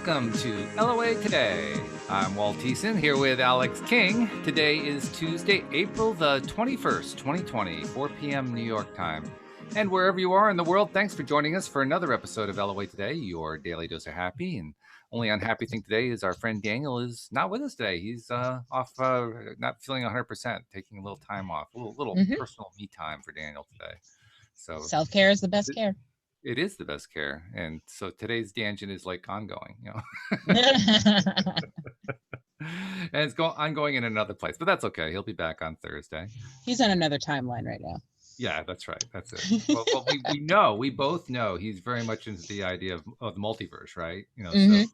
welcome to LOA Today. I'm Walt here with Alex King. Today is Tuesday, April the 21st, 2020, 4 p.m. New York time. And wherever you are in the world, thanks for joining us for another episode of LOA Today, your daily dose of happy. And only unhappy thing today is our friend Daniel is not with us today. He's off, not feeling 100%, taking a little time off, a little personal me time for Daniel today. So self-care is the best care. It is the best care. And so today's tangent is like ongoing, you know. And it's ongoing in another place, but that's okay. He'll be back on Thursday. He's on another timeline right now. Yeah, that's right. That's it. Well, we both know he's very much into the idea of the multiverse, right? You know, so you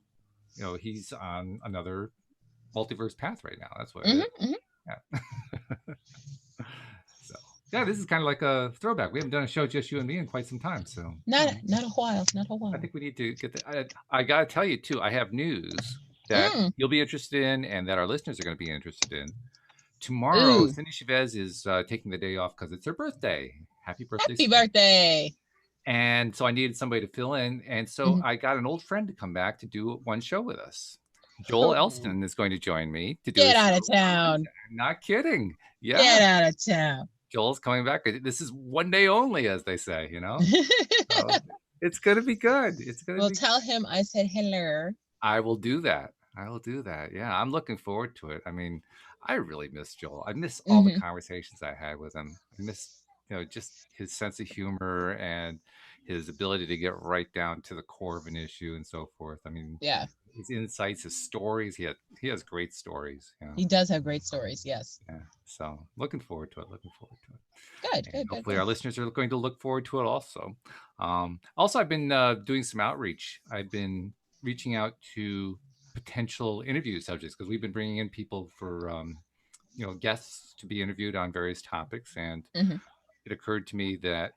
know he's on another multiverse path right now. That's what it is. Yeah. So yeah, this is kind of like a throwback. We haven't done a show just you and me in quite some time, so not a while. I think we need to get the. I gotta tell you too. I have news that you'll be interested in, and that our listeners are going to be interested in. Tomorrow, Cindy Chavez is taking the day off because it's her birthday. Happy birthday! Happy birthday! And so I needed somebody to fill in, and so I got an old friend to come back to do one show with us. Joel Elston is going to join me to do. Get out of town! I'm not kidding. Yeah, get out of town. Joel's coming back. This is one day only, as they say. You know, so it's going to be good. It's going to. Well, tell him I said hello. I will do that. Yeah, I'm looking forward to it. I mean, I really miss Joel. I miss all the conversations I had with him. I miss, you know, just his sense of humor and his ability to get right down to the core of an issue and so forth. I mean, yeah, his insights, his stories. He has great stories. You know? He does have great stories. Yes. Yeah. So looking forward to it. Good. Hopefully our listeners are going to look forward to it also. Also, I've been doing some outreach. I've been reaching out to potential interview subjects because we've been bringing in people for you know, guests to be interviewed on various topics, and it occurred to me that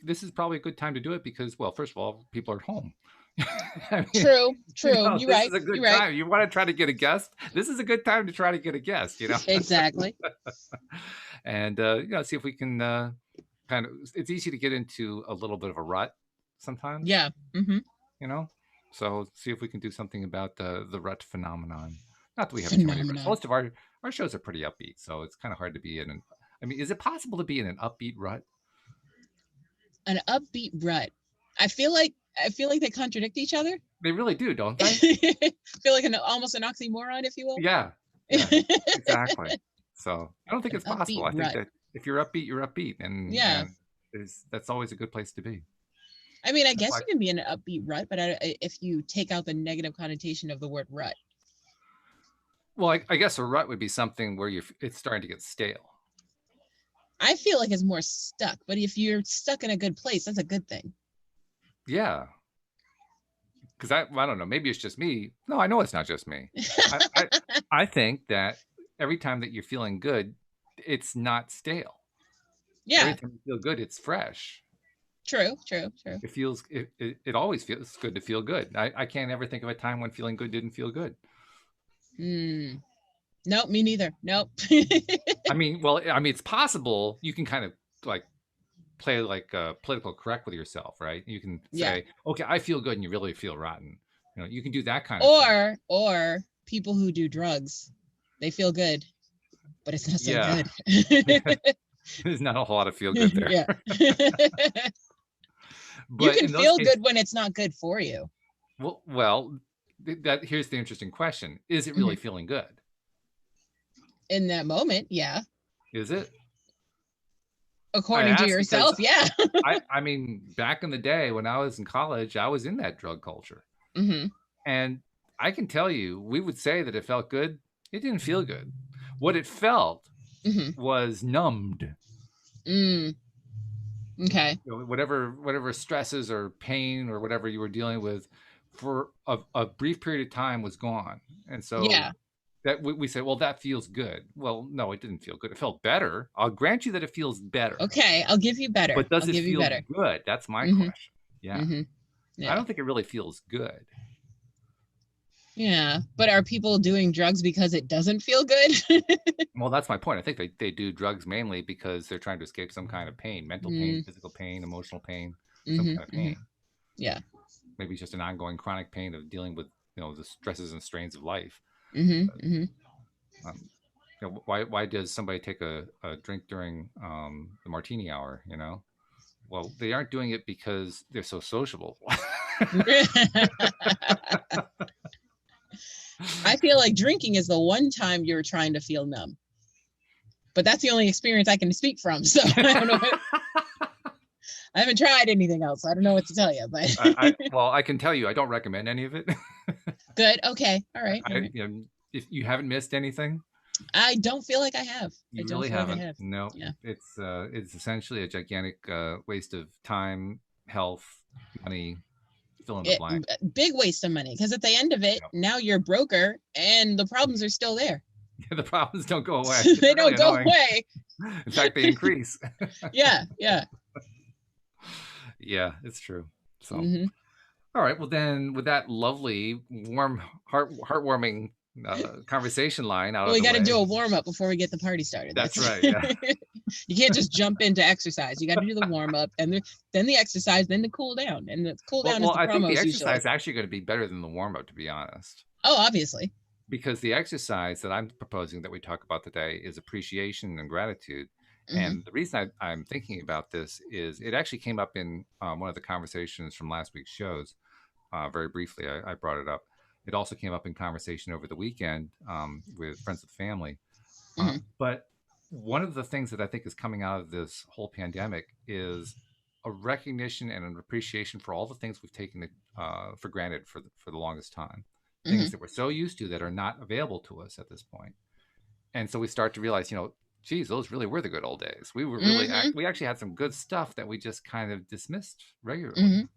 this is probably a good time to do it because, well, first of all, people are at home. I mean, true. You know, You're right. This is a good time. You want to try to get a guest? This is a good time to try to get a guest. You know, exactly. And you know, see if we can kind of. It's easy to get into a little bit of a rut sometimes. Yeah. You know. So see if we can do something about the rut phenomenon. Not that we have too many ruts. Most of our shows are pretty upbeat, so it's kind of hard to be in an. I mean, is it possible to be in an upbeat rut? An upbeat rut. I feel like they contradict each other. They really do, don't they? I feel like almost an oxymoron, if you will. Yeah, exactly. So I don't think it's possible. I think that if you're upbeat, you're upbeat, and that's always a good place to be. I mean, I guess you can be in an upbeat rut, but if you take out the negative connotation of the word rut. Well, I guess a rut would be something where it's starting to get stale. I feel like it's more stuck, but if you're stuck in a good place, that's a good thing. Yeah. Because I don't know, maybe it's just me. No, I know it's not just me. I think that every time that you're feeling good, it's not stale. Yeah. Every time you feel good, it's fresh. True. It always feels good to feel good. I can't ever think of a time when feeling good didn't feel good. Nope, me neither. Nope. I mean, it's possible. You can kind of like play like political correct with yourself, right? You can say, okay, I feel good, and you really feel rotten. You know, you can do that kind of thing. Or people who do drugs, they feel good, but it's not so good. There's not a whole lot of feel good there. Yeah. But you can feel good when it's not good for you. Well, here's the interesting question. Is it really feeling good? In that moment, yeah. Is it? According to yourself, yeah. I mean, back in the day when I was in college, I was in that drug culture. And I can tell you, we would say that it felt good. It didn't feel good. What it felt was numbed. Okay. You know, whatever stresses or pain or whatever you were dealing with for a brief period of time was gone. And so that we say, well, that feels good. Well, no, it didn't feel good. It felt better. I'll grant you that it feels better. Okay, I'll give you better. But does it feel good? That's my question. Yeah. Yeah. I don't think it really feels good. Yeah, but are people doing drugs because it doesn't feel good? Well, that's my point. I think they do drugs mainly because they're trying to escape some kind of pain, mental pain, physical pain, emotional pain, some kind of pain. Yeah. maybe it's just an ongoing chronic pain of dealing with, the stresses and strains of life. Um, why does somebody take a drink during the martini hour? Well, they aren't doing it because they're so sociable. I feel like drinking is the one time you're trying to feel numb, but that's the only experience I can speak from. So I don't know. I haven't tried anything else. I don't know what to tell you, but I can tell you, I don't recommend any of it. Good. Okay. All right. If you haven't missed anything, I don't feel like I have. You I don't really feel haven't. Like I have. No. Yeah. It's essentially a gigantic waste of time, health, money. Fill in the blank. Big waste of money, because at the end of it, now you're broker and the problems are still there. The problems don't go away. They don't go away. In fact, they increase. Yeah. Yeah, it's true. So, all right. Well, then, with that lovely, warm, heartwarming conversation line out. Well, we got to do a warm up before we get the party started. That's right. Yeah. You can't just jump into exercise. You got to do the warm up, and then the exercise, then the cool down, and the cool down is the promos. I think the exercise is actually going to be better than the warm up, to be honest. Oh, obviously. Because the exercise that I'm proposing that we talk about today is appreciation and gratitude. And the reason I'm thinking about this is it actually came up in one of the conversations from last week's shows. Very briefly, I brought it up. It also came up in conversation over the weekend with friends and family. But one of the things that I think is coming out of this whole pandemic is a recognition and an appreciation for all the things we've taken for granted for the longest time. Things that we're so used to that are not available to us at this point. And so we start to realize, geez, those really were the good old days. We were really, we actually had some good stuff that we just kind of dismissed regularly.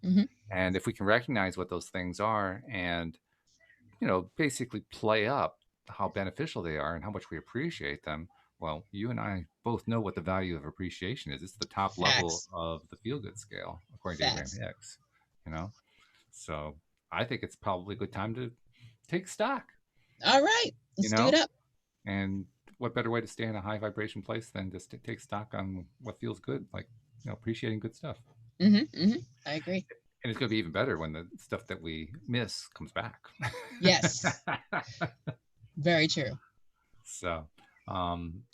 And if we can recognize what those things are and, basically play up how beneficial they are and how much we appreciate them, well, you and I both know what the value of appreciation is. It's the top level of the feel-good scale, according to Abraham Hicks, So I think it's probably a good time to take stock. All right. Let's do it up. And what better way to stay in a high vibration place than just to take stock on what feels good, like, appreciating good stuff. I agree. And it's going to be even better when the stuff that we miss comes back. Yes. Very true. So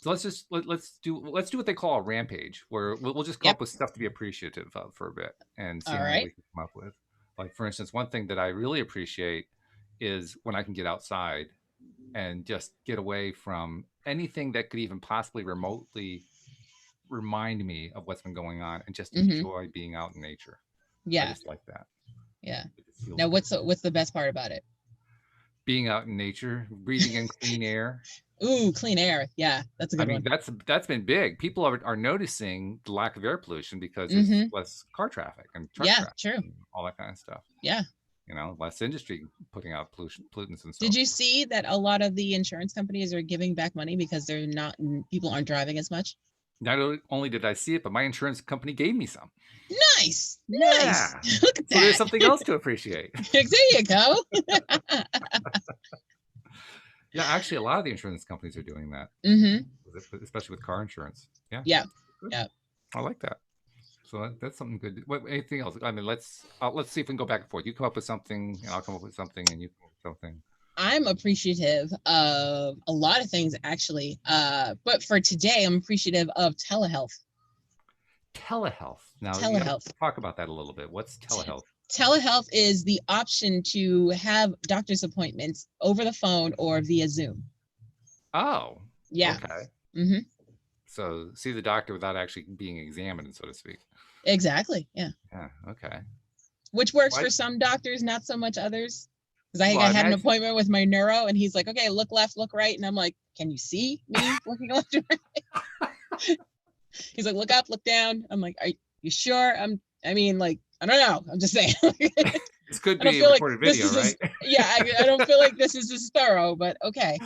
let's do what they call a rampage, where we'll just come up with stuff to be appreciative of for a bit and see what we can come up with. Like, for instance, one thing that I really appreciate is when I can get outside and just get away from anything that could even possibly remotely remind me of what's been going on and just enjoy being out in nature. Yeah. I just like that. Yeah. Now, what's the best part about it? Being out in nature, breathing in clean air. Ooh, clean air. Yeah, that's a good one. That's been big. People are noticing the lack of air pollution because there's less car traffic and truck traffic, true, and all that kind of stuff. Yeah. Less industry putting out pollutants and stuff. Did you see that a lot of the insurance companies are giving back money because people aren't driving as much? Not only did I see it, but my insurance company gave me some. Nice. Look at that. So there's something else to appreciate. There you go. Yeah, actually, a lot of the insurance companies are doing that, especially with car insurance. Yeah. Yeah. Good. Yeah. I like that. So that's something good. Anything else? I mean, let's see if we can go back and forth. You come up with something, and I'll come up with something, and you come up with something. I'm appreciative of a lot of things, actually. But for today, I'm appreciative of telehealth. Telehealth. Now, telehealth. Talk about that a little bit. What's telehealth? Telehealth is the option to have doctor's appointments over the phone or via Zoom. Oh. Yeah. Okay. So see the doctor without actually being examined, so to speak. Exactly. Yeah. Yeah. Okay. Which works for some doctors, not so much others. Because I had an appointment with my neuro, and he's like, "Okay, look left, look right," and I'm like, "Can you see me looking left and right?" He's like, "Look up, look down." I'm like, "Are you sure?" I mean, like, I don't know. I'm just saying. This could be a recorded video, right? I don't feel like this is as thorough, but okay.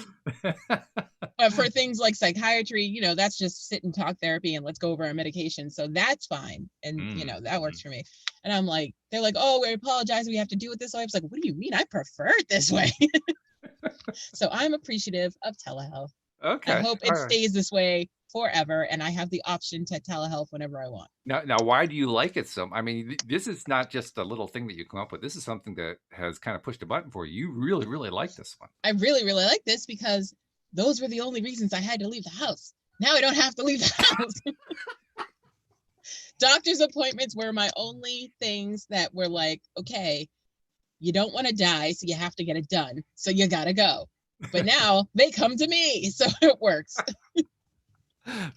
But for things like psychiatry, that's just sit and talk therapy and let's go over our medication. So that's fine. And, that works for me. And I'm like, they're like, "Oh, we apologize. We have to do it this way." I was like, "What do you mean? I prefer it this way." So I'm appreciative of telehealth. Okay. I hope it stays this way forever, and I have the option to telehealth whenever I want. Now, why do you like it so? I mean, this is not just a little thing that you come up with. This is something that has kind of pushed a button for you. You really, really like this one. I really, really like this because those were the only reasons I had to leave the house. Now I don't have to leave the house. Doctor's appointments were my only things that were like, okay, you don't want to die, so you have to get it done. So you got to go. But now they come to me, so it works.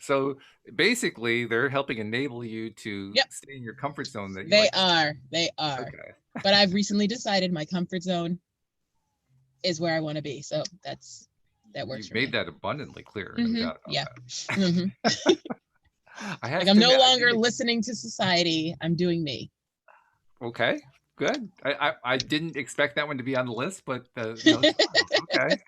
So basically, they're helping enable you to Yep. stay in your comfort zone. That you They like. are. They are. Okay. But I've recently decided my comfort zone is where I want to be. So that works. You've for made me. that abundantly clear. Mhm, No doubt about yeah. that. Mhm. I have Like I'm to no admit, I longer didn't- listening to society. I'm doing me. Okay, good. I didn't expect that one to be on the list, but no, it's fine. Okay.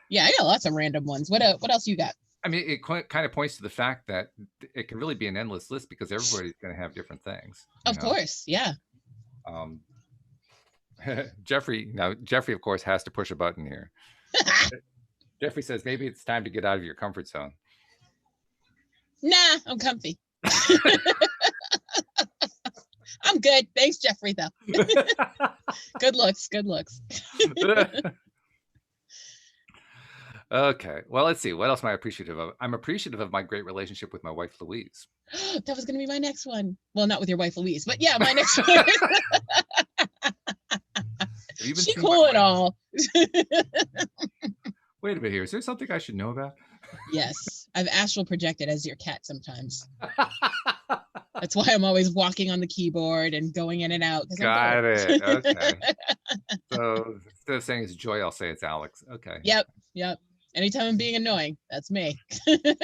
Yeah, I got lots of random ones. What else you got? I mean, it kind of points to the fact that it can really be an endless list because everybody's going to have different things. Of course, yeah. Jeffrey, of course, has to push a button here. Jeffrey says maybe it's time to get out of your comfort zone. Nah, I'm comfy. I'm good. Thanks, Jeffrey, though. Good looks. Okay. Well, let's see. What else am I appreciative of? I'm appreciative of my great relationship with my wife, Louise. That was going to be my next one. Well, not with your wife, Louise, but yeah, my next one. She cool and all. Wait a minute here. Is there something I should know about? Yes. I've astral projected as your cat sometimes. That's why I'm always walking on the keyboard and going in and out. Got it. Okay. So instead of saying it's Joy, I'll say it's Alyx. Okay. Yep. Anytime I'm being annoying, that's me. The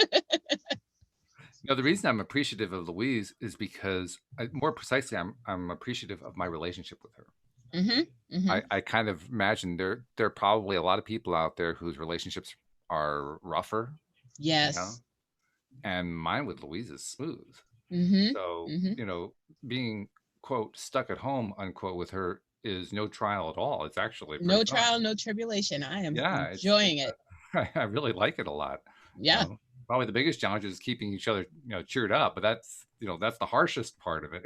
reason I'm appreciative of Louise is because, more precisely, I'm appreciative of my relationship with her. Mm-hmm. I kind of imagine there are probably a lot of people out there whose relationships are rougher. Yes. And mine with Louise is smooth. Mm-hmm. So, being, quote, stuck at home, unquote, with her is no trial at all. It's actually no trial, no tribulation. I am enjoying it. I really like it a lot. Yeah. Probably the biggest challenge is keeping each other, cheered up, but that's the harshest part of it.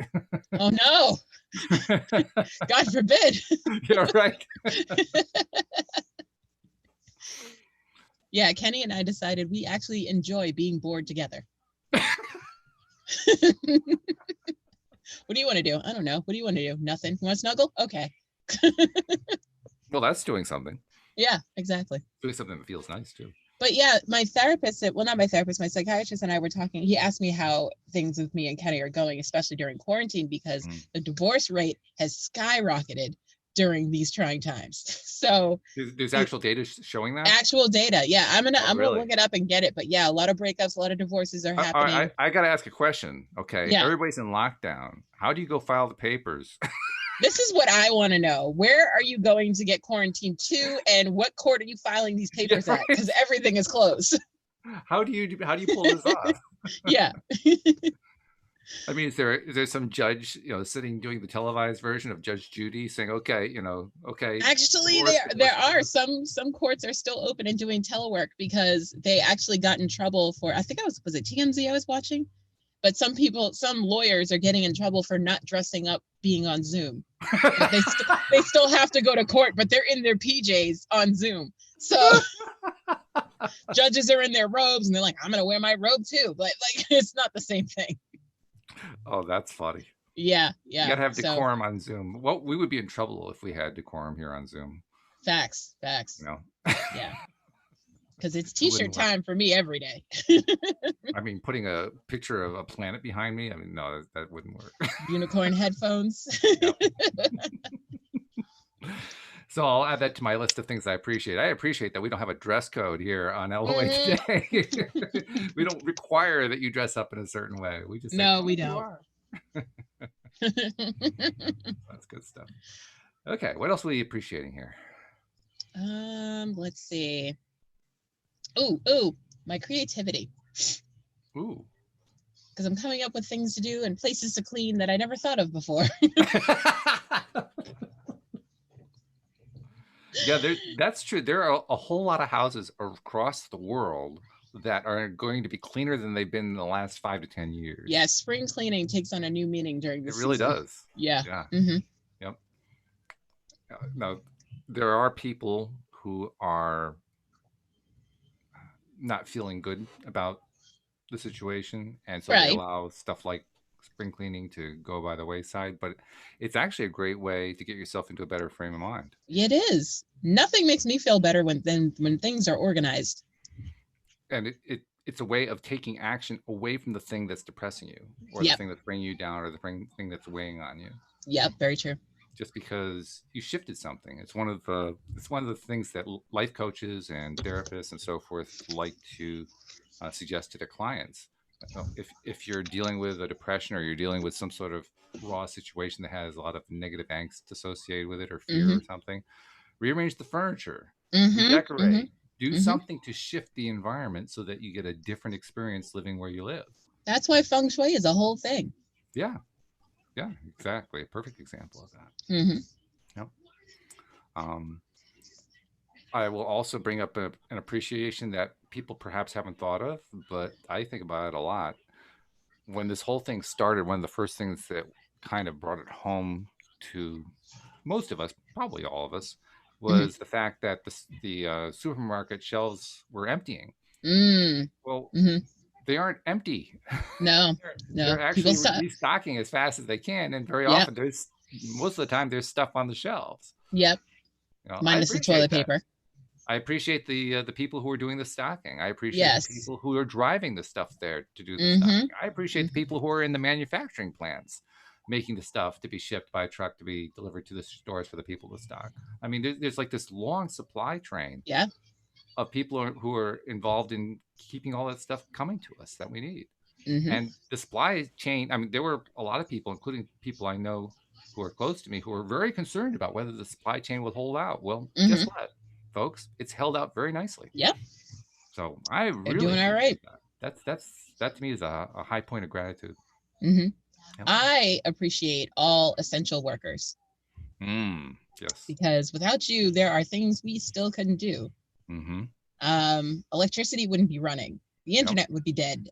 Oh no. God forbid. Yeah, right. Yeah, Kenny and I decided we actually enjoy being bored together. What do you want to do? I don't know. What do you want to do? Nothing. You want to snuggle? Okay. Well, that's doing something. Yeah, exactly. Doing something that feels nice too. But yeah, my therapist, not my therapist, my psychiatrist and I were talking. He asked me how things with me and Kenny are going, especially during quarantine, because the divorce rate has skyrocketed during these trying times. So there's actual data showing that. Actual data, yeah. I'm gonna really? look it up and get it. But yeah, a lot of breakups, a lot of divorces are happening. I gotta ask a question. Okay, yeah. Everybody's in lockdown. How do you go file the papers? This is what I want to know. Where are you going to get quarantined to, and what court are you filing these papers at? Because everything is closed. How do you pull this off? Yeah. I mean, is there some judge, sitting doing the televised version of Judge Judy saying, okay, okay. Actually, there are some courts are still open and doing telework because they actually got in trouble for, I think was it TMZ I was watching? But some lawyers are getting in trouble for not dressing up being on Zoom. They still have to go to court, but they're in their PJs on Zoom. So judges are in their robes and they're like, I'm going to wear my robe too. But it's not the same thing. Oh, that's funny. Yeah. You got to have decorum on Zoom. Well, we would be in trouble if we had decorum here on Zoom. Facts. Yeah. Because it's t-shirt time for me every day. I mean, putting a picture of a planet behind me, I mean, no, that wouldn't work. Unicorn headphones. So I'll add that to my list of things I appreciate. I appreciate that we don't have a dress code here on LOA today. We don't require that you dress up in a certain way. We just say, we don't. That's good stuff. Okay, what else are we appreciating here? Let's see. Ooh, my creativity. Ooh. Because I'm coming up with things to do and places to clean that I never thought of before. Yeah, that's true. There are a whole lot of houses across the world that are going to be cleaner than they've been in the last 5 to 10 years. Yeah, spring cleaning takes on a new meaning during the It really season. does. Yeah. Yeah. Mm-hmm. Yep. Now, there are people who are not feeling good about the situation, and so they Right. allow stuff like spring cleaning to go by the wayside. But it's actually a great way to get yourself into a better frame of mind. It is. Nothing makes me feel better when things are organized. And it's a way of taking action away from the thing that's depressing you, or the Yep. thing that's bringing you down, or the thing that's weighing on you. Yep, very true. Just because you shifted something. It's one of the things that life coaches and therapists and so forth like to suggest to their clients. If you're dealing with a depression, or you're dealing with some sort of raw situation that has a lot of negative angst associated with it, or fear or something, rearrange the furniture, redecorate, do something to shift the environment so that you get a different experience living where you live. That's why feng shui is a whole thing. Yeah, exactly. A perfect example of that. Yep. I will also bring up an appreciation that people perhaps haven't thought of, but I think about it a lot. When this whole thing started, one of the first things that kind of brought it home to most of us, probably all of us, was the fact that the supermarket shelves were emptying. Well, they aren't empty. No, they're actually restocking as fast as they can, and very often most of the time there's stuff on the shelves. Yep. Minus the toilet paper. I appreciate the people who are doing the stocking. I appreciate the people who are driving the stuff there to do the stocking. I appreciate the people who are in the manufacturing plants making the stuff to be shipped by truck to be delivered to the stores for the people to stock. I mean, there's like this long supply train of people who are involved in keeping all that stuff coming to us that we need. And the supply chain, I mean, there were a lot of people, including people I know who are close to me, who are very concerned about whether the supply chain would hold out. Well, guess what, folks? It's held out very nicely. Yep. So I really They're doing all right. That to me is a high point of gratitude. Yep. I appreciate all essential workers. Yes. Because without you, there are things we still couldn't do. Electricity wouldn't be running. The internet would be dead.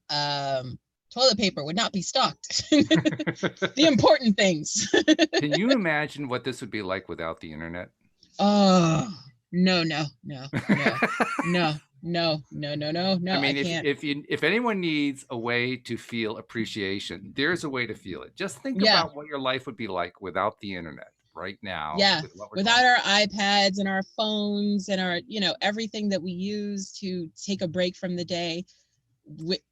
Toilet paper would not be stocked. The important things. Can you imagine what this would be like without the internet? Oh, no. I mean, if anyone needs a way to feel appreciation, there's a way to feel it. Just think about what your life would be like without the internet right now. Yeah, without our iPads and our phones and our, everything that we use to take a break from the day. Like,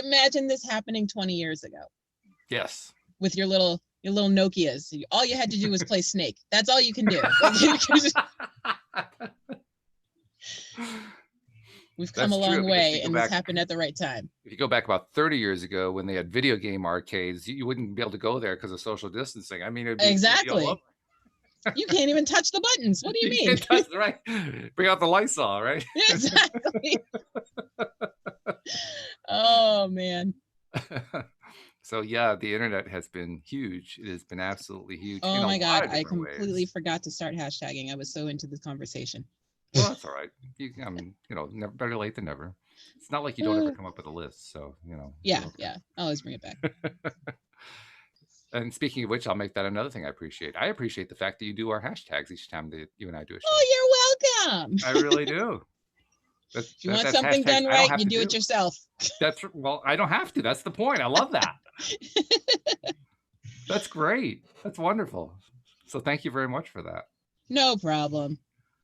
imagine this happening 20 years ago. Yes. With your little Nokias. All you had to do was play Snake. That's all you can do. We've come a long way, and this happened at the right time. If you go back about 30 years ago, when they had video game arcades, you wouldn't be able to go there because of social distancing. I mean, exactly. You can't even touch the buttons. What do you mean? Can't touch, right? Bring out the Lysol, right? Exactly. Oh, man. So, yeah, the internet has been huge. It has been absolutely huge. Oh, my God. I completely forgot to start hashtagging. I was so into this conversation. Well, that's all right. Never, better late than never. It's not like you don't ever come up with a list. So, Yeah. I'll always bring it back. And speaking of which, I'll make that another thing I appreciate. I appreciate the fact that you do our hashtags each time that you and I do a show. Oh, you're welcome. I really do. If you want something done right, you do it yourself. Well, I don't have to. That's the point. I love that. That's great. That's wonderful. So thank you very much for that. No problem.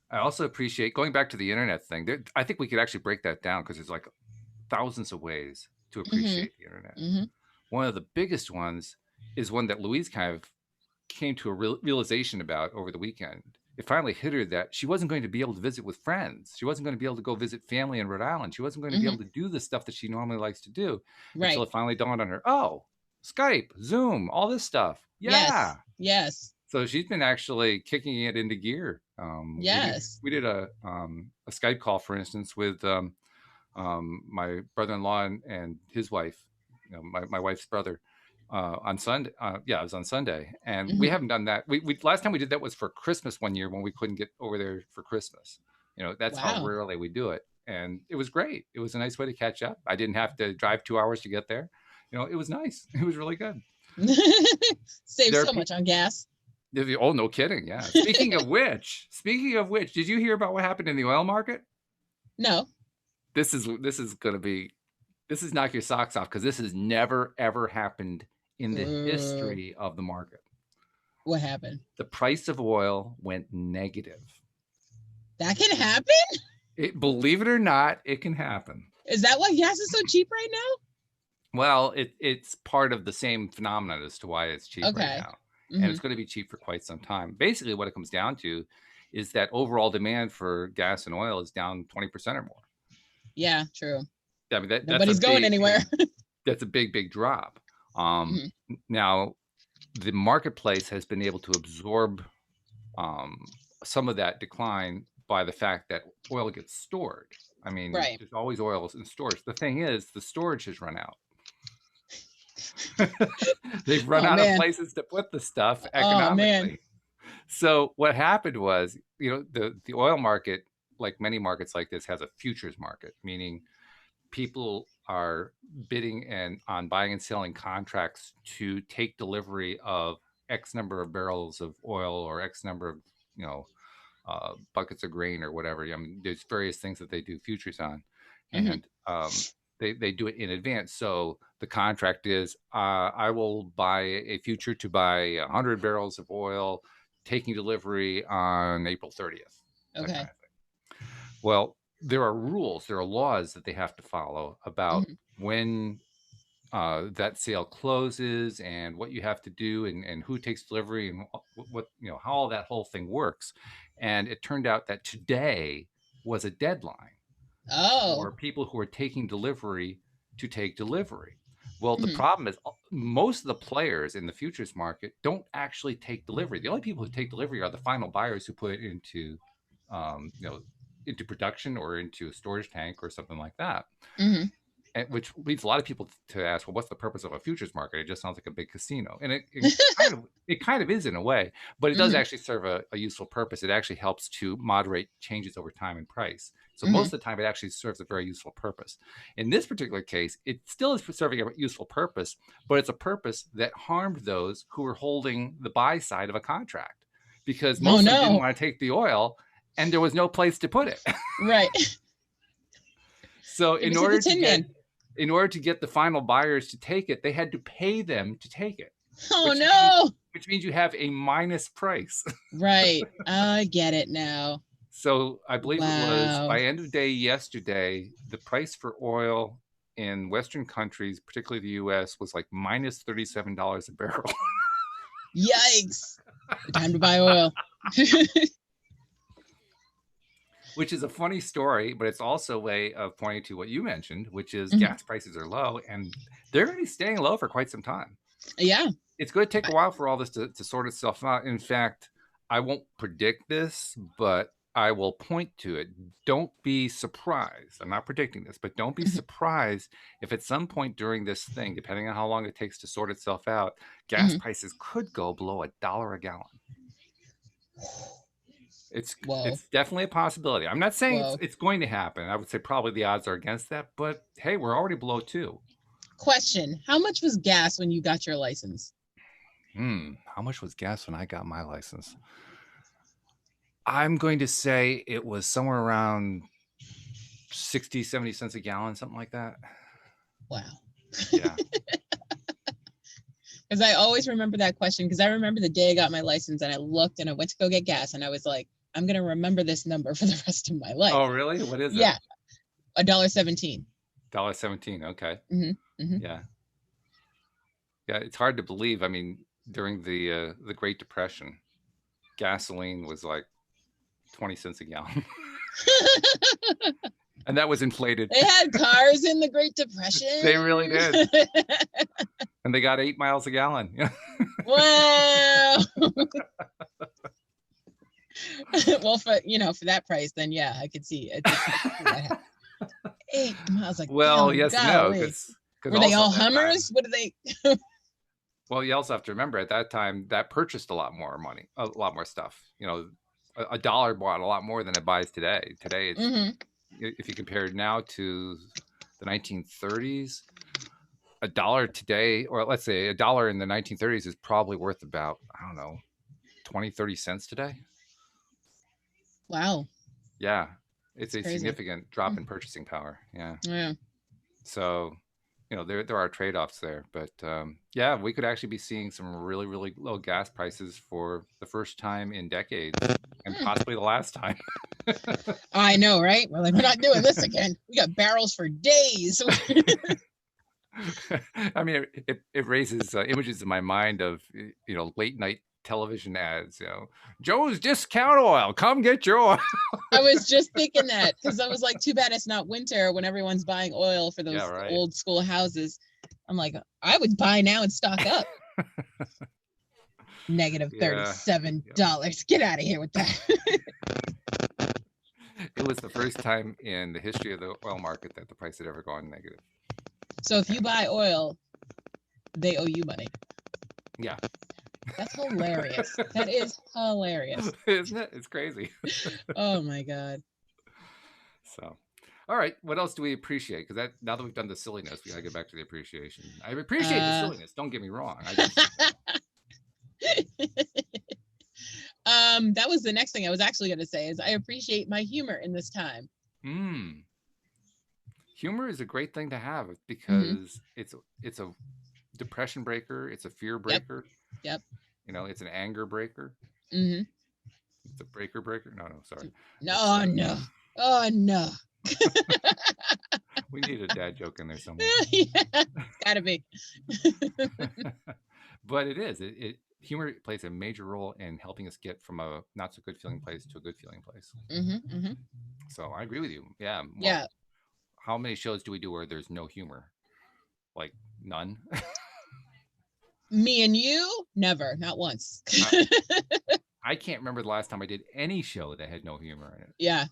I also appreciate, going back to the internet thing, I think we could actually break that down because there's like thousands of ways to appreciate the internet. One of the biggest ones is one that Louise kind of came to a realization about over the weekend. It finally hit her that she wasn't going to be able to visit with friends. She wasn't going to be able to go visit family in Rhode Island. She wasn't going to be able to do the stuff that she normally likes to do until it finally dawned on her. Oh, Skype, Zoom, all this stuff. Yeah. Yes. So she's been actually kicking it into gear. Yes. We did a Skype call, for instance, with my brother-in-law and his wife, my wife's brother. On Sunday, it was on Sunday, and we haven't done that. We last time we did that was for Christmas one year when we couldn't get over there for Christmas. That's how rarely we do it. and it was great. It was a nice way to catch up. I didn't have to drive 2 hours to get there. It was nice. It was really good. Save so much on gas. Oh, no kidding. Yeah. Speaking of which, did you hear about what happened in the oil market? No. This is knock your socks off, because this has never ever happened in the history of the market. What happened? The price of oil went negative. That can happen? Believe it or not, it can happen. Is that why gas is so cheap right now? Well, it's part of the same phenomenon as to why it's cheap right now. And it's going to be cheap for quite some time. Basically, what it comes down to is that overall demand for gas and oil is down 20% or more. Yeah, true. I mean, nobody's going anywhere. That's a big drop. Now, the marketplace has been able to absorb some of that decline by the fact that oil gets stored. I mean, there's always oil in storage. The thing is, the storage has run out. They've run out of places to put the stuff economically. So what happened was, the oil market, like many markets like this, has a futures market, meaning people are bidding on buying and selling contracts to take delivery of X number of barrels of oil or X number of buckets of grain or whatever. I mean, there's various things that they do futures on, and they do it in advance. So the contract is, I will buy a future to buy 100 barrels of oil, taking delivery on April 30th. Okay. Kind of thing. Well, there are rules, there are laws that they have to follow about when that sale closes and what you have to do and who takes delivery and what how all that whole thing works. And it turned out that today was a deadline for people who are taking delivery to take delivery. Well, the problem is most of the players in the futures market don't actually take delivery. The only people who take delivery are the final buyers who put it into into production or into a storage tank or something like that. And which leads a lot of people to ask, well, what's the purpose of a futures market? It just sounds like a big casino. And it kind of is in a way, but it does actually serve a useful purpose. It actually helps to moderate changes over time in price. So most of the time, it actually serves a very useful purpose. In this particular case, it still is serving a useful purpose, but it's a purpose that harmed those who were holding the buy side of a contract, because most of them didn't want to take the oil, and there was no place to put it. Right. So in order to get the final buyers to take it, they had to pay them to take it. Which means you have a minus price. Right. I get it now. So I believe it was by end of day yesterday, the price for oil in Western countries, particularly the US, was like minus $37 a barrel. Yikes. Time to buy oil. Which is a funny story, but it's also a way of pointing to what you mentioned, which is gas prices are low, and they're going to be staying low for quite some time. Yeah. It's going to take a while for all this to sort itself out. In fact, I won't predict this, but I will point to it. Don't be surprised. I'm not predicting this, but don't be surprised if at some point during this thing, depending on how long it takes to sort itself out, gas prices could go below $1 a gallon. It's definitely a possibility. I'm not saying it's going to happen. I would say probably the odds are against that, but hey, we're already below 2. Question: how much was gas when you got your license? How much was gas when I got my license? I'm going to say it was somewhere around 60, 70 cents a gallon, something like that. Wow. Yeah. Because I always remember that question, because I remember the day I got my license and I looked and I went to go get gas and I was like, I'm going to remember this number for the rest of my life. Oh, really? What is it? Yeah. $1.17. $1.17. Okay. Mm-hmm. Yeah. Yeah. It's hard to believe. I mean, during the Great Depression, gasoline was like 20 cents a gallon. And that was inflated. They had cars in the Great Depression. They really did. And they got 8 miles a gallon. Wow. Well, for that price, then yeah, I could see it. 8 miles a gallon. Yes, no. Were they all Hummers? What do they? Well, you also have to remember at that time that purchased a lot more money, a lot more stuff. $1 bought a lot more than it buys today. Today, it's if you compare it now to the 1930s, a dollar today, or let's say a dollar in the 1930s is probably worth about, I don't know, 20, 30 cents today. Wow. Yeah. It's It's a crazy. significant drop in purchasing power. Yeah. Yeah. So, there are trade-offs there, but yeah, we could actually be seeing some really, really low gas prices for the first time in decades, and Hmm. possibly the last time. I know, right? We're like, we're not doing this again. We got barrels for days. I mean, it raises images in my mind of late night television ads. Joe's Discount Oil, come get your oil. I was just thinking that because I was like, too bad it's not winter when everyone's buying oil for Yeah, those right. old school houses. I'm like, I would buy now and stock up. Negative $37. Yep. Get out of here with that. It was the first time in the history of the oil market that the price had ever gone negative. So if you buy oil, they owe you money. Yeah. That's hilarious. That is hilarious. Isn't it? It's crazy. Oh my God. So, all right. What else do we appreciate? Because now that we've done the silliness, we gotta get back to the appreciation. I appreciate the silliness. Don't get me wrong. That was the next thing I was actually going to say is I appreciate my humor in this time. Humor is a great thing to have because it's a depression breaker. It's a fear breaker. Yep. It's an anger breaker. Mm-hmm. It's a breaker. No, sorry. No. Oh no. We need a dad joke in there somewhere. Yeah, it's gotta be. But it is. Humor plays a major role in helping us get from a not so good feeling place to a good feeling place. So I agree with you. Yeah. Well, yeah. How many shows do we do where there's no humor? Like none. Me and you, never, not once. I can't remember the last time I did any show that had no humor in it. Yeah.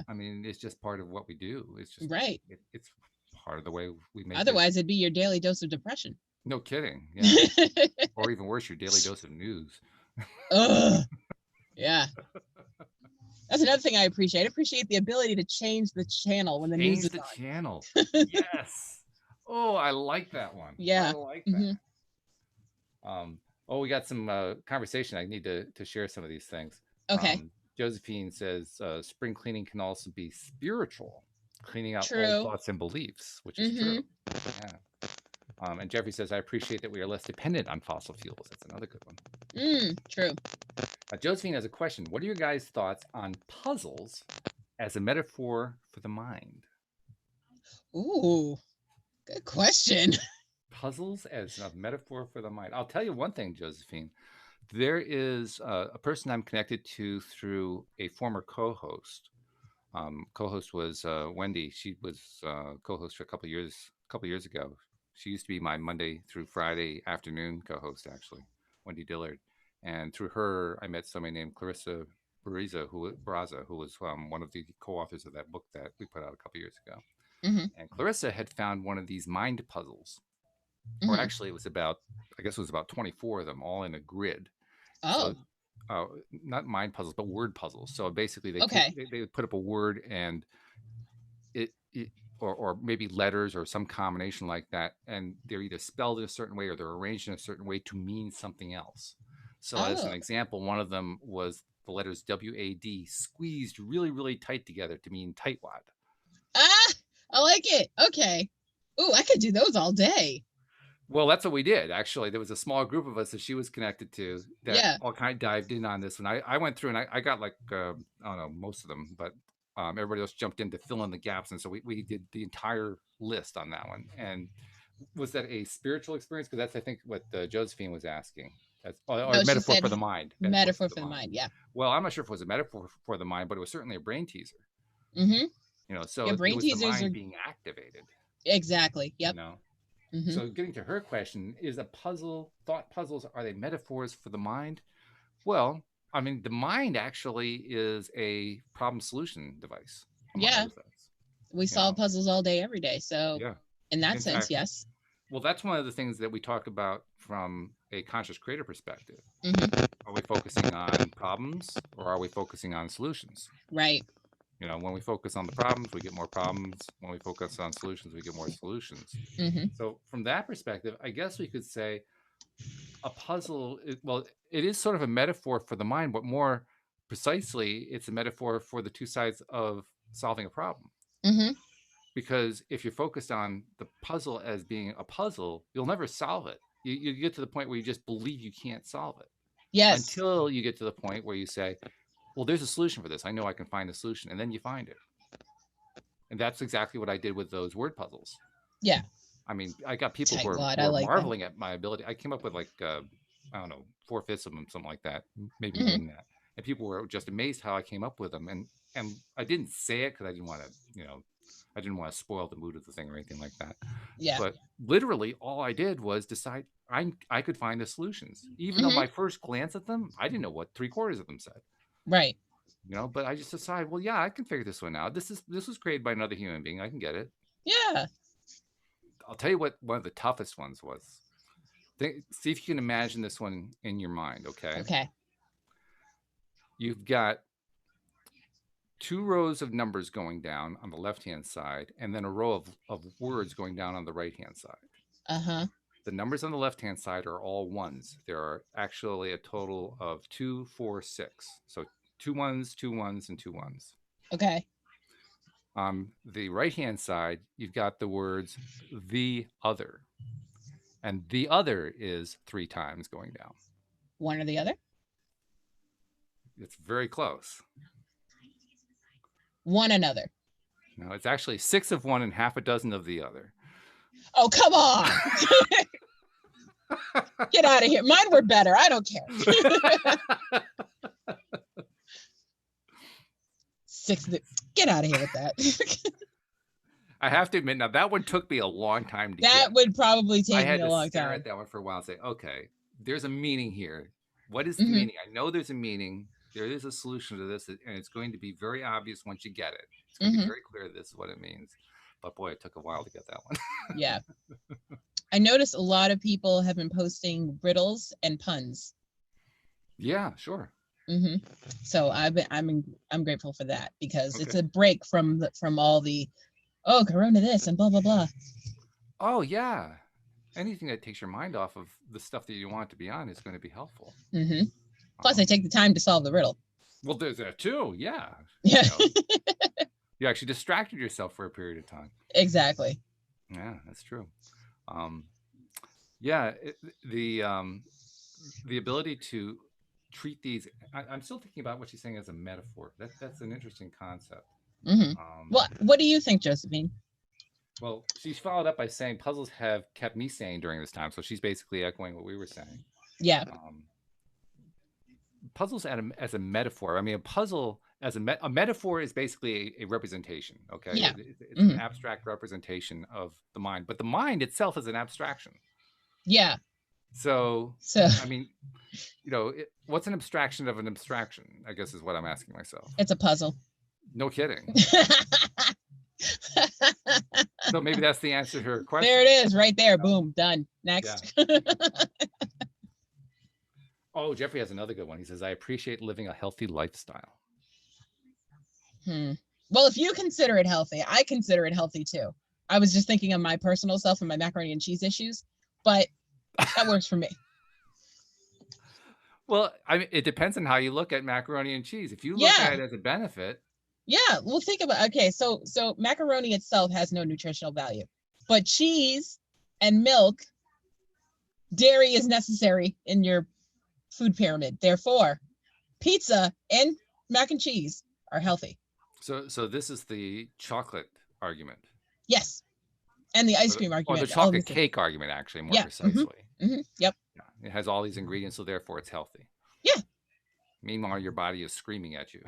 I mean, it's just part of what we do. It's just right. It's part of the way we make. Otherwise, it'd be your daily dose of depression. No kidding. Yeah. Or even worse, your daily dose of news. Ugh. Yeah. That's another thing I appreciate. I appreciate the ability to change the channel when the news is on. Change the channel. Yes. Oh, I like that one. Yeah. I like that. We got some conversation. I need to share some of these things. Okay. Josephine says spring cleaning can also be spiritual, cleaning out old thoughts and beliefs, which is true. Yeah. And Jeffrey says, I appreciate that we are less dependent on fossil fuels. That's another good one. True. Josephine has a question. What are your guys' thoughts on puzzles as a metaphor for the mind? Ooh, good question. Puzzles as a metaphor for the mind. I'll tell you one thing, Josephine. There is a person I'm connected to through a former co-host. Co-host was Wendy. She was co-host for a couple years ago. She used to be my Monday through Friday afternoon co-host, actually, Wendy Dillard. And through her, I met somebody named Clarissa Barraza, who was one of the co-authors of that book that we put out a couple years ago. And Clarissa had found one of these mind puzzles. Or actually, it was about 24 of them, all in a grid. Oh. So, not mind puzzles, but word puzzles. So basically, they would put up a word and or maybe letters or some combination like that, and they're either spelled in a certain way or they're arranged in a certain way to mean something else. So as an example, one of them was the letters WAD squeezed really, really tight together to mean tightwad. I like it. Okay. Ooh, I could do those all day. Well, that's what we did. Actually, there was a small group of us that she was connected to that all kind of dived in on this. And I went through and I got like, I don't know, most of them, but everybody else jumped in to fill in the gaps. And so we did the entire list on that one. And was that a spiritual experience? Because that's, I think, what Josephine was asking. That's or metaphor for the mind. Metaphor for the mind, yeah. Well, I'm not sure if it was a metaphor for the mind, but it was certainly a brain teaser. So brain it was teasers the mind being activated. Exactly. Yep. So getting to her question, thought puzzles, are they metaphors for the mind? Well, I mean, the mind actually is a problem solution device. Yeah. We solve puzzles all day, every day. So in that sense, yes. Well, that's one of the things that we talk about from a conscious creator perspective. Are we focusing on problems or are we focusing on solutions? Right. You know, when we focus on the problems, we get more problems. When we focus on solutions, we get more solutions. So from that perspective, I guess we could say a puzzle, well, it is sort of a metaphor for the mind, but more precisely, it's a metaphor for the two sides of solving a problem. Because if you're focused on the puzzle as being a puzzle, you'll never solve it. You get to the point where you just believe you can't solve it. Yes. Until you get to the point where you say, well, there's a solution for this. I know I can find a solution. And then you find it. And that's exactly what I did with those word puzzles. Yeah. I mean, I got people who were like marveling at my ability. I came up with like, I don't know, 4/5 of them, something like that, maybe more than that. And people were just amazed how I came up with them. And I didn't say it because I didn't want to, you know, I didn't want to spoil the mood of the thing or anything like that. Yeah. But literally all I did was decide I could find the solutions. Even though my first glance at them, I didn't know what 3/4 of them said. Right. You know, but I just decided, well, yeah, I can figure this one out. This was created by another human being. I can get it. Yeah. I'll tell you what one of the toughest ones was. See if you can imagine this one in your mind, okay? Okay. You've got 2 rows of numbers going down on the left-hand side, and then a row of words going down on the right-hand side. The numbers on the left-hand side are all ones. There are actually a total of 2, 4, 6. So 2 ones, 2 ones, and 2 ones. Okay. On the right-hand side, you've got the words the other. And the other is 3 times going down. One or the other? It's very close. One another. No, it's actually 6 of one and half a dozen of the other. Oh, come on. Get out of here. Mine were better. I don't care. 6. Get out of here with that. I have to admit, now that one took me a long time to That get. would probably take me a long I had to stare time. at that one for a while and say, okay, there's a meaning here. What is the meaning? I know there's a meaning. There is a solution to this, and it's going to be very obvious once you get it. It's going to be very clear this is what it means. But boy, it took a while to get that one. Yeah. I noticed a lot of people have been posting riddles and puns. Yeah, sure. So I'm grateful for that, because it's a break from all the, oh, Corona this and blah blah blah. Oh yeah, anything that takes your mind off of the stuff that you want it to be on is going to be helpful. Plus, I take the time to solve the riddle. Well, there's that too. Yeah. Yeah. You actually distracted yourself for a period of time. Exactly. Yeah, that's true. Yeah, the ability to treat these. I'm still thinking about what she's saying as a metaphor. That's an interesting concept. What do you think, Josephine? Well, she's followed up by saying puzzles have kept me sane during this time. So she's basically echoing what we were saying. Yeah. Puzzles as a metaphor. I mean, a puzzle as a metaphor is basically a representation. Okay. Yeah. It's an abstract representation of the mind, but the mind itself is an abstraction. Yeah. So I mean, you know, what's an abstraction of an abstraction? I guess is what I'm asking myself. It's a puzzle. No kidding. So maybe that's the answer to her question. There it is, right there. Boom, done. Next. Yeah. Oh, Jeffrey has another good one. He says, I appreciate living a healthy lifestyle. Well, if you consider it healthy, I consider it healthy too. I was just thinking of my personal self and my macaroni and cheese issues, but that works for me. Well, I mean, it depends on how you look at macaroni and cheese. If you look at it as a benefit. Yeah, well, think about, okay, so macaroni itself has no nutritional value, but cheese and milk, dairy is necessary in your food pyramid. Therefore, pizza and mac and cheese are healthy. So this is the chocolate argument. Yes, and the ice cream argument. Or the chocolate cake argument, actually, more precisely. Yep. Yeah, it has all these ingredients, so therefore it's healthy. Yeah. Meanwhile, your body is screaming at you.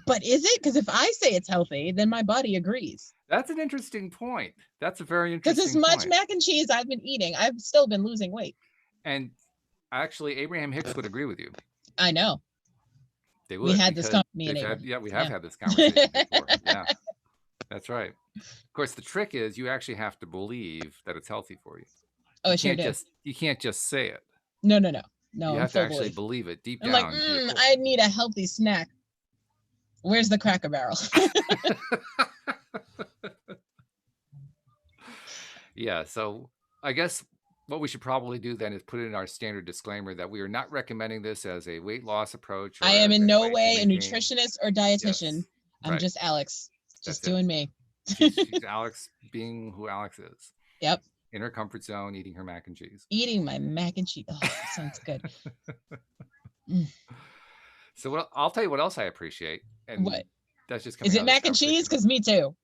But is it? Because if I say it's healthy, then my body agrees. That's an interesting point. That's a very interesting point. Because as much mac and cheese I've been eating, I've still been losing weight. And actually, Abraham Hicks would agree with you. I know. They would. We had this conversation. Yeah, we have had this conversation before. Yeah, that's right. Of course, the trick is you actually have to believe that it's healthy for you. Oh, sure do. You can't just say it. No. You have to actually believe it deep down. I'm like, I need a healthy snack. Where's the Cracker Barrel? Yeah, so I guess what we should probably do then is put in our standard disclaimer that we are not recommending this as a weight loss approach I or am as in a no way to way a maintain. nutritionist or dietitian. Yes, I'm right. just Alyx, just That's it. doing me. She's Alyx being who Alyx is. Yep. In her comfort zone, eating her mac and cheese. Eating my mac and cheese. Oh, that sounds good. So I'll tell you what else I appreciate, and What? that's just Is coming it out of this mac and cheese? conversation. Because me too.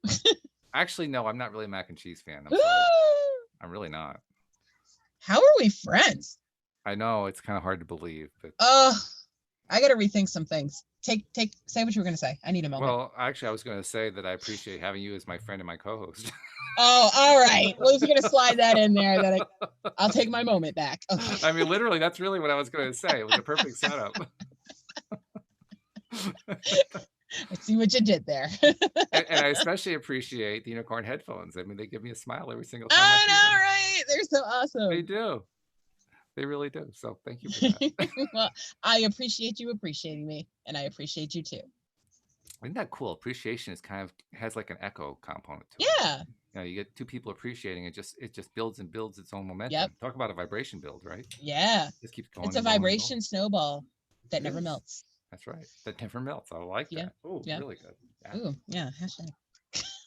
Actually, no, I'm not really a mac and cheese fan. I'm sorry. I'm really not. How are we friends? I know it's kind of hard to believe, but I gotta rethink some things. Say what you were gonna say. I need a moment. well, actually, I was going to say that I appreciate having you as my friend and my co-host. Oh, all right. Well, if you're gonna slide that in there, then I'll take my moment back. Okay. I mean, literally, that's really what I was going to say. It was a perfect setup. I see what you did there. and I especially appreciate the unicorn headphones. I mean, they give me a smile every single time I I see know, them. right? They're so awesome. They do. They really do. So thank you for that. Well, I appreciate you appreciating me, and I appreciate you too. Isn't that cool? Appreciation is kind of has like an echo component to it. Yeah. You know, you get two people appreciating it, just builds and builds its own momentum. Yep. Talk about a vibration build, right? Yeah. Just keeps going. It's a vibration snowball that never melts. That's right. That never melts. I like that. Oh, really good. Yeah. Ooh, yeah. Hashtag.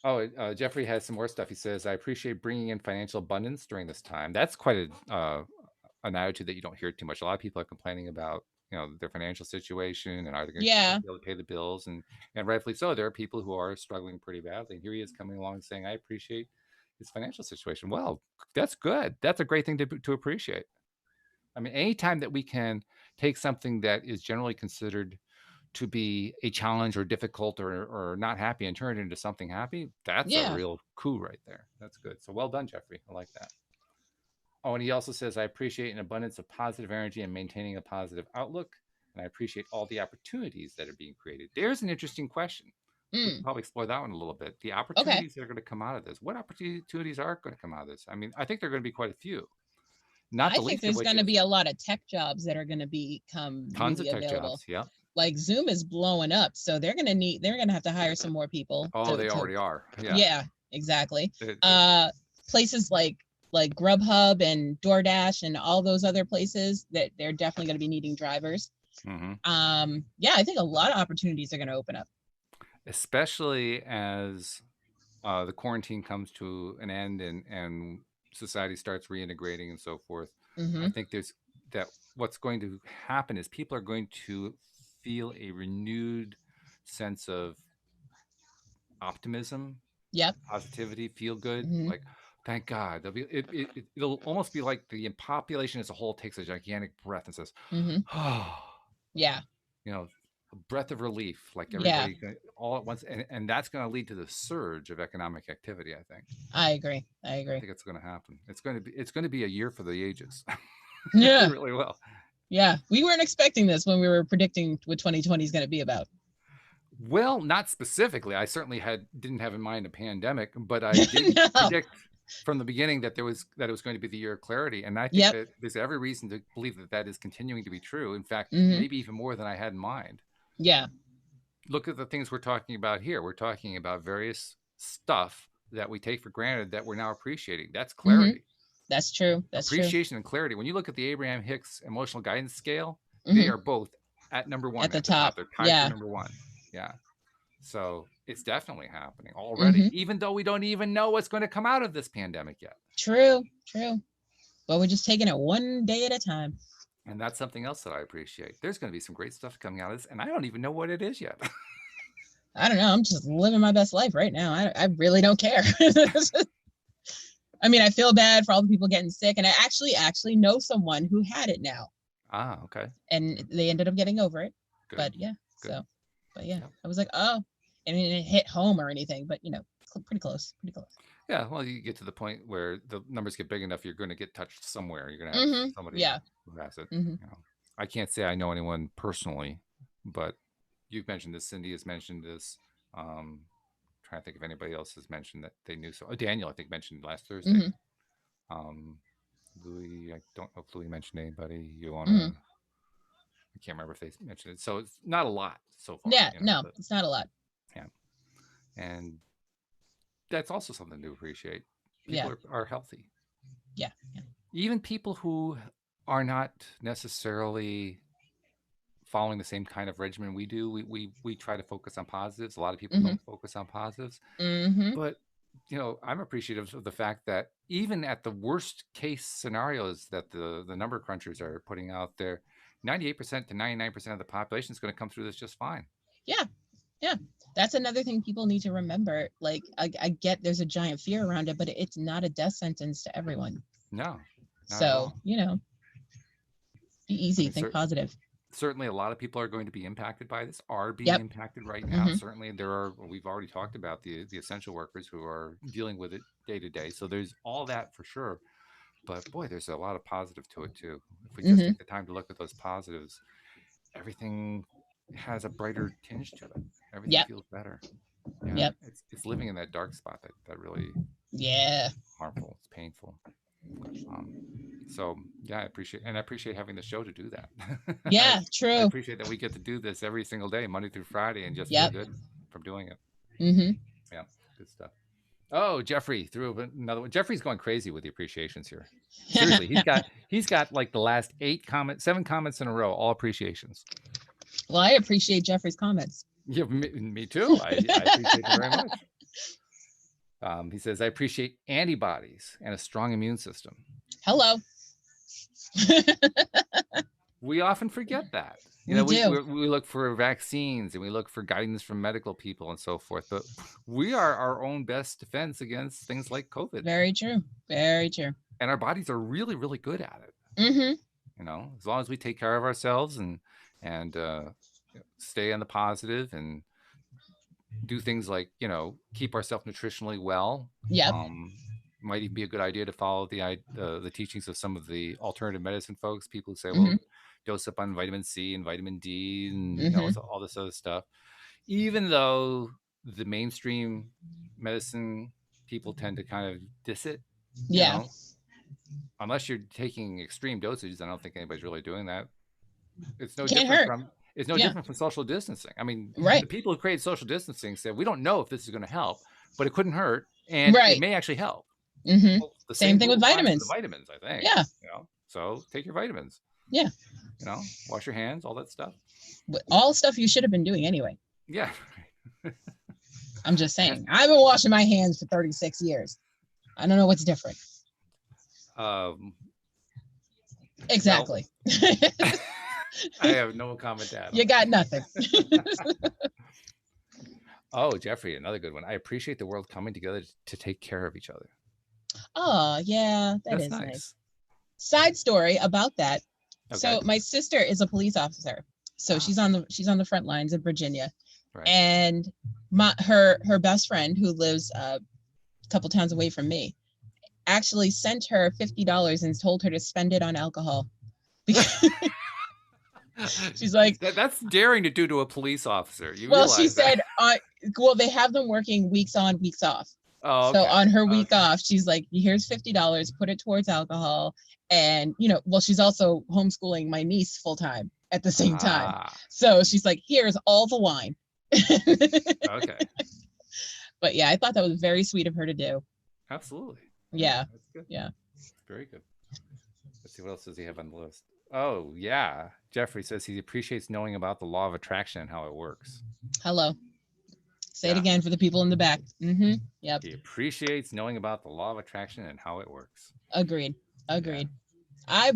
Oh, Jeffrey has some more stuff. He says, I appreciate bringing in financial abundance during this time. That's quite an attitude that you don't hear too much. A lot of people are complaining about, you know, their financial situation and are they going to be able to pay the bills? And rightfully so. There are people who are struggling pretty badly. And here he is coming along saying, I appreciate his financial situation. Well, that's good. That's a great thing to appreciate. I mean, anytime that we can take something that is generally considered to be a challenge or difficult or not happy and turn it into something happy, that's a real coup right there. That's good. So well done, Jeffrey. I like that. Oh, and he also says, I appreciate an abundance of positive energy and maintaining a positive outlook. And I appreciate all the opportunities that are being created. There's an interesting question. We can probably explore that one a little bit. The opportunities that are going to come out of this. What opportunities are going to come out of this? I mean, I think there are going to be quite a few. I think there's going to be a lot of tech jobs that are going to become tons really of tech available. Jobs, yeah. Like Zoom is blowing up, so they're going to have to hire some more people. Oh, they already are. Yeah. Yeah, exactly. Places like Grubhub and DoorDash and all those other places that they're definitely going to be needing drivers. Mm-hmm. Yeah, I think a lot of opportunities are going to open up, especially as the quarantine comes to an end and society starts reintegrating and so forth. I think what's going to happen is people are going to feel a renewed sense of optimism, positivity, feel good. Like, thank God. It'll almost be like the population as a whole takes a gigantic breath and says, oh, yeah, you know, a breath of relief, like everybody all at once, and that's going to lead to the surge of economic activity. I think. I agree. I think it's going to happen. It's going to be a year for the ages. Yeah, really well. Yeah, we weren't expecting this when we were predicting what 2020 is going to be about. Well, not specifically. I certainly didn't have in mind a pandemic, but I did predict from the beginning that it was going to be the year of clarity, and I think that there's every reason to believe that is continuing to be true. In fact, maybe even more than I had in mind. Yeah. Look at the things we're talking about here. We're talking about various stuff that we take for granted that we're now appreciating. That's clarity. That's true. Appreciation and clarity. When you look at the Abraham Hicks emotional guidance scale, they are both at number one at the top. They're tied for number one. Yeah. So it's definitely happening already, even though we don't even know what's going to come out of this pandemic yet. True. But we're just taking it one day at a time. And that's something else that I appreciate. There's going to be some great stuff coming out of this, and I don't even know what it is yet. I don't know. I'm just living my best life right now. I really don't care. I mean, I feel bad for all the people getting sick, and I actually know someone who had it now. Ah, okay. And they ended up getting over it. Good. But yeah, good. I was like, oh, I mean, it hit home or anything, but pretty close. Yeah, well, you get to the point where the numbers get big enough, you're going to get touched somewhere. You're going to have somebody who has it. I can't say I know anyone personally, but you've mentioned this. Cindy has mentioned this. Trying to think if anybody else has mentioned that they knew. So Daniel, I think, mentioned last Thursday. Louis, I don't know if Louis mentioned anybody. You want to? I can't remember if they mentioned it. So it's not a lot so far. Yeah, You know, no, but it's not a lot. yeah, and that's also something to appreciate. People Yeah, are healthy. yeah, yeah. Even people who are not necessarily following the same kind of regimen we do, we try to focus on positives. A lot of people Mm-hmm. don't focus on positives, Mm-hmm. but I'm appreciative of the fact that even at the worst case scenarios that the number crunchers are putting out there, 98% to 99% of the population is going to come through this just fine. Yeah, yeah. That's another thing people need to remember. Like, I get there's a giant fear around it, but it's not a death sentence to everyone. No, not at So, all. be I easy, mean, think positive. certainly a lot of people are going to be impacted by this, are being Yep. impacted right now. Mm-hmm. Certainly we've already talked about the essential workers who are dealing with it day to day. So there's all that for sure. But boy, there's a lot of positive to it too. If we just Mm-hmm. take the time to look at those positives, everything has a brighter tinge to it. Everything Yep. feels better. Yeah, Yep. it's living in that dark spot that really Yeah. harmful. It's painful. Um, so yeah, I appreciate having the show to do that. I, Yeah, I true. appreciate that we get to do this every single day, Monday through Friday, and just feel Yep. good from doing it. Mm-hmm. Yeah, good stuff. Oh, Jeffrey threw another one. Jeffrey's going crazy with the appreciations here. Seriously, he's got like the last 7 comments in a row, all appreciations. Well, I appreciate Jeffrey's comments. Yeah, me too. I appreciate it very much. He says, I appreciate antibodies and a strong immune system. Hello. We often forget that. We do. We look for vaccines and we look for guidance from medical people and so forth, but we are our own best defense against things like COVID. Very true. Very true. And our bodies are really, really good at it. Mm-hmm. As long as we take care of ourselves and stay on the positive and do things like keep ourselves nutritionally well. Yep. Might even be a good idea to follow the teachings of some of the alternative medicine folks. People who say, Mm-hmm. well, dose up on vitamin C and vitamin D and Mm-hmm. all this other stuff. Even though the mainstream medicine people tend to kind of diss it, Yeah. unless you're taking extreme dosages. I don't think anybody's really doing that. It's no Can't different hurt. from different from social distancing. I mean, Right. the people who created social distancing said we don't know if this is going to help, but it couldn't hurt, and Right. it may actually help. Mm-hmm. Well, the Same thing with rule applies to vitamins. the vitamins, I think. Yeah. So take your vitamins. Yeah. Wash your hands, all that stuff. All stuff you should have been doing anyway. Yeah. I'm just saying. I've been washing my hands for 36 years. I don't know what's different. Exactly. Well, I have no comment to add. You got nothing. Oh, Jeffrey, another good one. I appreciate the world coming together to take care of each other. Oh, yeah, that's nice. Side story about that. Okay. So my sister is a police officer. So she's on the front lines in Virginia. Right. And her best friend, who lives a couple towns away from me, actually sent her $50 and told her to spend it on alcohol. She's like, that's daring to do to a police officer. She said, they have them working weeks on, weeks off. Oh, okay. So on her week off, she's like, here's $50, put it towards alcohol. And, she's also homeschooling my niece full time at the same time. So she's like, here's all the wine. Okay. But yeah, I thought that was very sweet of her to do. Absolutely. Yeah. That's good. Yeah. Very good. Let's see, what else does he have on the list? Oh, yeah. Jeffrey says he appreciates knowing about the law of attraction and how it works. Hello. Say it again for the people in the back. Mm-hmm. Yep. He appreciates knowing about the law of attraction and how it works. Agreed. Yeah. I'd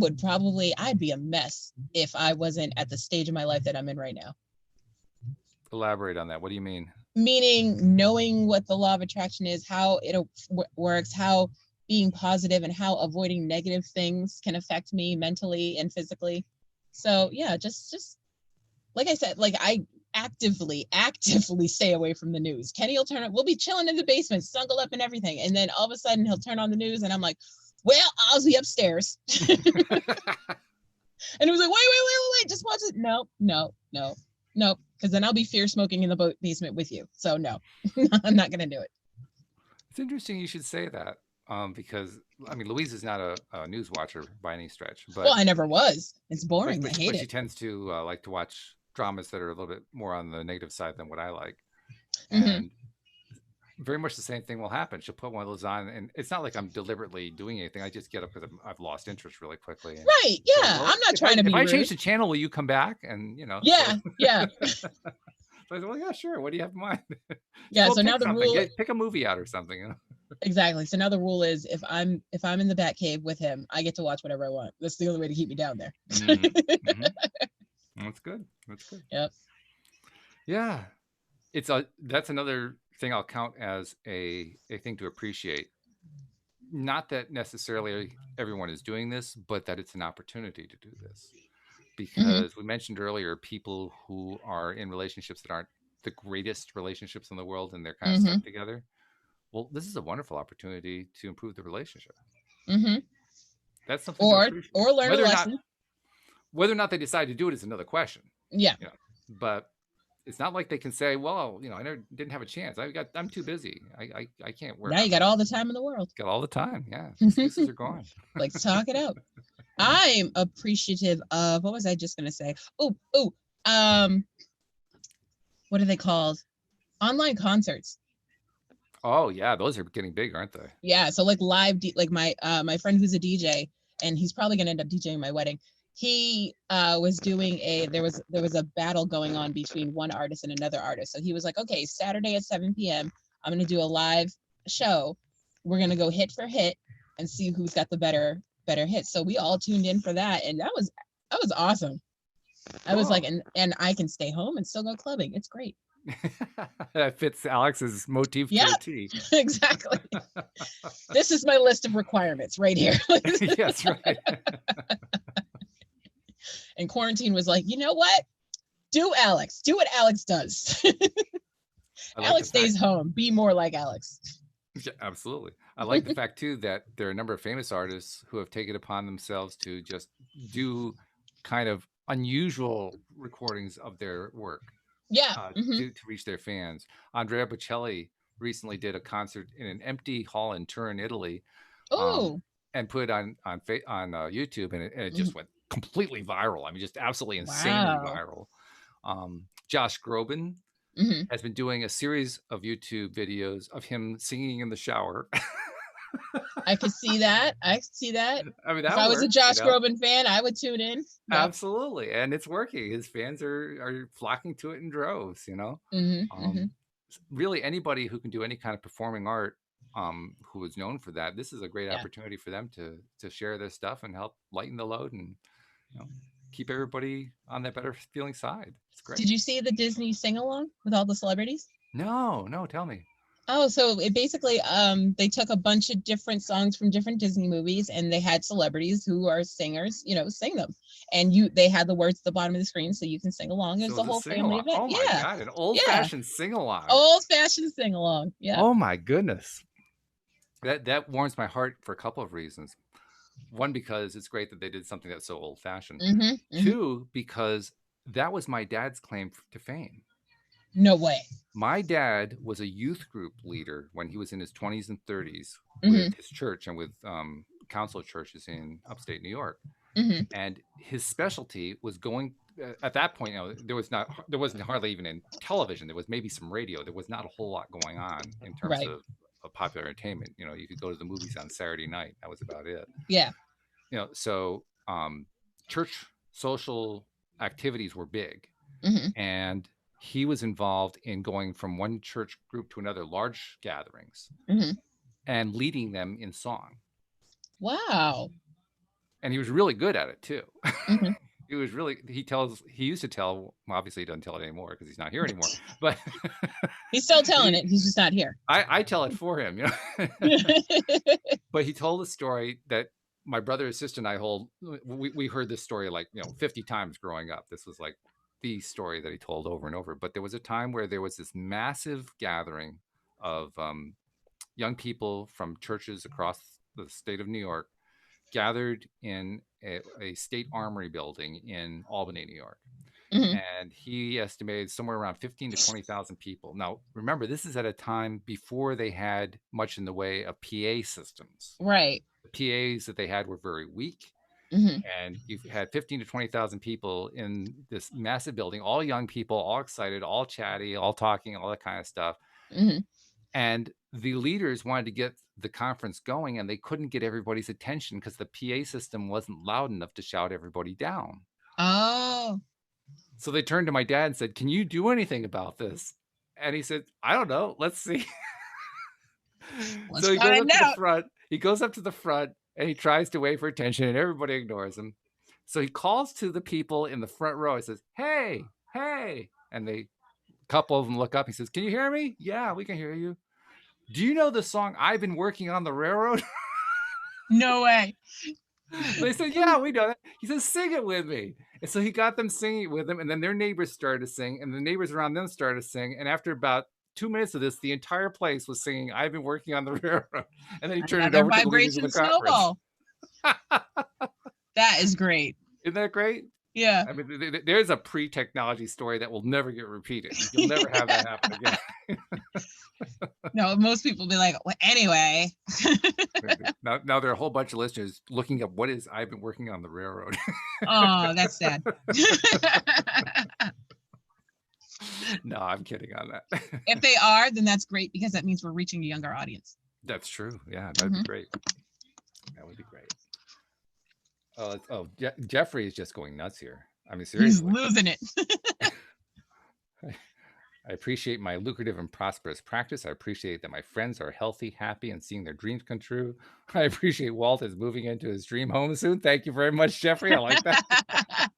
be a mess if I wasn't at the stage of my life that I'm in right now. Elaborate on that. What do you mean? Meaning knowing what the law of attraction is, how it works, how being positive and how avoiding negative things can affect me mentally and physically. So yeah, just like I said, like I actively stay away from the news. Kenny will we'll be chilling in the basement, snuggled up and everything. And then all of a sudden he'll turn on the news and I'm like, well, I'll be upstairs. And it was like, wait, just watch it. No. Because then I'll be fear smoking in the basement with you. So no, I'm not going to do it. It's interesting you should say that. because I mean Louise is not a news watcher by any stretch, Well, I never was. It's but boring. I but, hate but she it. tends to like to watch dramas that are a little bit more on the negative side than what I like, Hmm. and very much the same thing will happen. She'll put one of those on, and it's not like I'm deliberately doing anything. I just get up because I've lost interest really quickly, and Right. say, Yeah. "Well, I'm not trying to if be I rude. change the channel, will you come back?" And so, Yeah. Yeah. so I said, "Well, yeah, sure. What do you have in mind? Just Yeah. go So now pick the something. rule Pick a movie out or something." exactly. So now the rule is if I'm in the Batcave with him, I get to watch whatever I want. That's the only way to keep me down there. Mm-hmm. Mm-hmm. That's good. That's good. Yep. Yeah, that's another thing I'll count as a thing to appreciate. Not that necessarily everyone is doing this, but that it's an opportunity to do this. Hmm. Because we mentioned earlier people who are in relationships that aren't the greatest relationships in the world and they're kind of Hmm. stuck together. Well, this is a wonderful opportunity to improve the relationship. Hmm. That's something to Or appreciate. or learn a lesson. Whether or not they decide to do it is another question. Yeah. You know, but it's not like they can say, "Well, I never didn't have a chance. I'm too busy. I can't work Now you on got that." all the time in the world. Got all the time. Yeah, excuses are gone. Like talk it out. I'm appreciative of what was I just gonna say? Oh, um, what are they called? Online concerts. Oh yeah, those are getting big, aren't they? Yeah, so like live, like my friend who's a DJ, and he's probably gonna end up DJing my wedding. He was doing there was a battle going on between one artist and another artist. So he was like, okay, Saturday at 7 p.m. I'm gonna do a live show. We're gonna go hit for hit and see who's got the better hit. So we all tuned in for that, and that was awesome. I was like, Cool. and I can stay home and still go clubbing. It's great. That fits Alex's motif Yeah, to a T. exactly. This is my list of requirements right here. Yes, right. And quarantine was like, you know what? Do what Alex does. I like the Alex fact. stays home. Be more like Alex. Yeah, absolutely. I like the fact too that there are a number of famous artists who have taken it upon themselves to just do kind of unusual recordings of their work Yeah. Hmm. to reach their fans. Andrea Bocelli recently did a concert in an empty hall in Turin, Italy, um, Oh. and put it on YouTube, and it Hmm. just went completely viral. I mean, just absolutely insanely Wow. viral. Josh Groban Hmm. has been doing a series of YouTube videos of him singing in the shower. I could see that. I could see that. I mean, If that I was a works, Josh Groban fan, I would tune in. Yep. absolutely, and it's working. His fans are flocking to it in droves. Hmm. Hmm. Um, really, anybody who can do any kind of performing art, who is known for that, this is a great Yeah. opportunity for them to share their stuff and help lighten the load and you know keep everybody on that better feeling side. It's Did great. you see the Disney sing along with all the celebrities? No, no, tell me. Oh, so it basically they took a bunch of different songs from different Disney movies and they had celebrities who are singers, sing them. And they had the words at the bottom of the screen so you can sing along. It So was it a was a whole sing family along. event. Oh my Yeah. god, an old Yeah. fashioned sing along. Old fashioned sing along. Yeah. Oh my goodness. That warms my heart for a couple of reasons. One, because it's great that they did something that's so old fashioned. Mm-hmm. Mm-hmm. Two, because that was my dad's claim to fame. No way. My dad was a youth group leader when he was in his 20s and 30s Mm-hmm. with his church and with council churches in upstate New York. Mm-hmm. And his specialty was going at that point. There wasn't hardly even in television. There was maybe some radio. There was not a whole lot going on in terms Right. of popular entertainment. You could go to the movies on Saturday night. That was about it. Yeah. So church social activities were big, Mm-hmm. and he was involved in going from one church group to another, large gatherings, Mm-hmm. and leading them in song. Wow. And he was really good at it too. Mm-hmm. He used to tell, well, obviously he doesn't tell it anymore because he's not here anymore, but He's still telling it. He's just not here. I tell it for him, But he told a story that my brother and sister and I we heard this story like 50 times growing up. This was like the story that he told over and over. But there was a time where there was this massive gathering of young people from churches across the state of New York gathered in a state armory building in Albany, New York. Mhm. and he estimated somewhere around 15 to 20,000 people. Now, remember, this is at a time before they had much in the way of PA systems. Right. The PAs that they had were very weak, Mhm. and you've had 15 to 20,000 people in this massive building, all young people, all excited, all chatty, all talking, all that kind of stuff. Mhm. And the leaders wanted to get the conference going, and they couldn't get everybody's attention because the PA system wasn't loud enough to shout everybody down. Oh. So they turned to my dad and said, "Can you do anything about this?" And he said, "I don't know. Let's see." Let's So he goes up find to the out. front. He goes up to the front and he tries to wait for attention, and everybody ignores him. So he calls to the people in the front row. He says, "Hey, hey." And a couple of them look up. He says, "Can you hear me?" "Yeah, we can hear you." "Do you know the song I've Been Working on the Railroad?" No way. They said, "Yeah, we know that." He says, "Sing it with me." And so he got them singing it with him, and then their neighbors started to sing, and the neighbors around them started to sing. And after about 2 minutes of this, the entire place was singing "I've Been Working on the Railroad." And then he turned it Another over to the leaders of the vibration conference. snowball. That is great. Isn't that great? Yeah. I mean, there's a pre-technology story that will never get repeated. You'll never have that happen again. No, most people be like, well, anyway. Now there are a whole bunch of listeners looking up what is "I've Been Working on the Railroad." Oh, that's sad. No, I'm kidding on that. If they are, then that's great because that means we're reaching a younger audience. That's true. Yeah, that'd be great. That would be great. Jeffrey is just going nuts here. I mean, He's seriously. losing it. I appreciate my lucrative and prosperous practice. I appreciate that my friends are healthy, happy, and seeing their dreams come true. I appreciate Walt is moving into his dream home soon. Thank you very much, Jeffrey. I like that.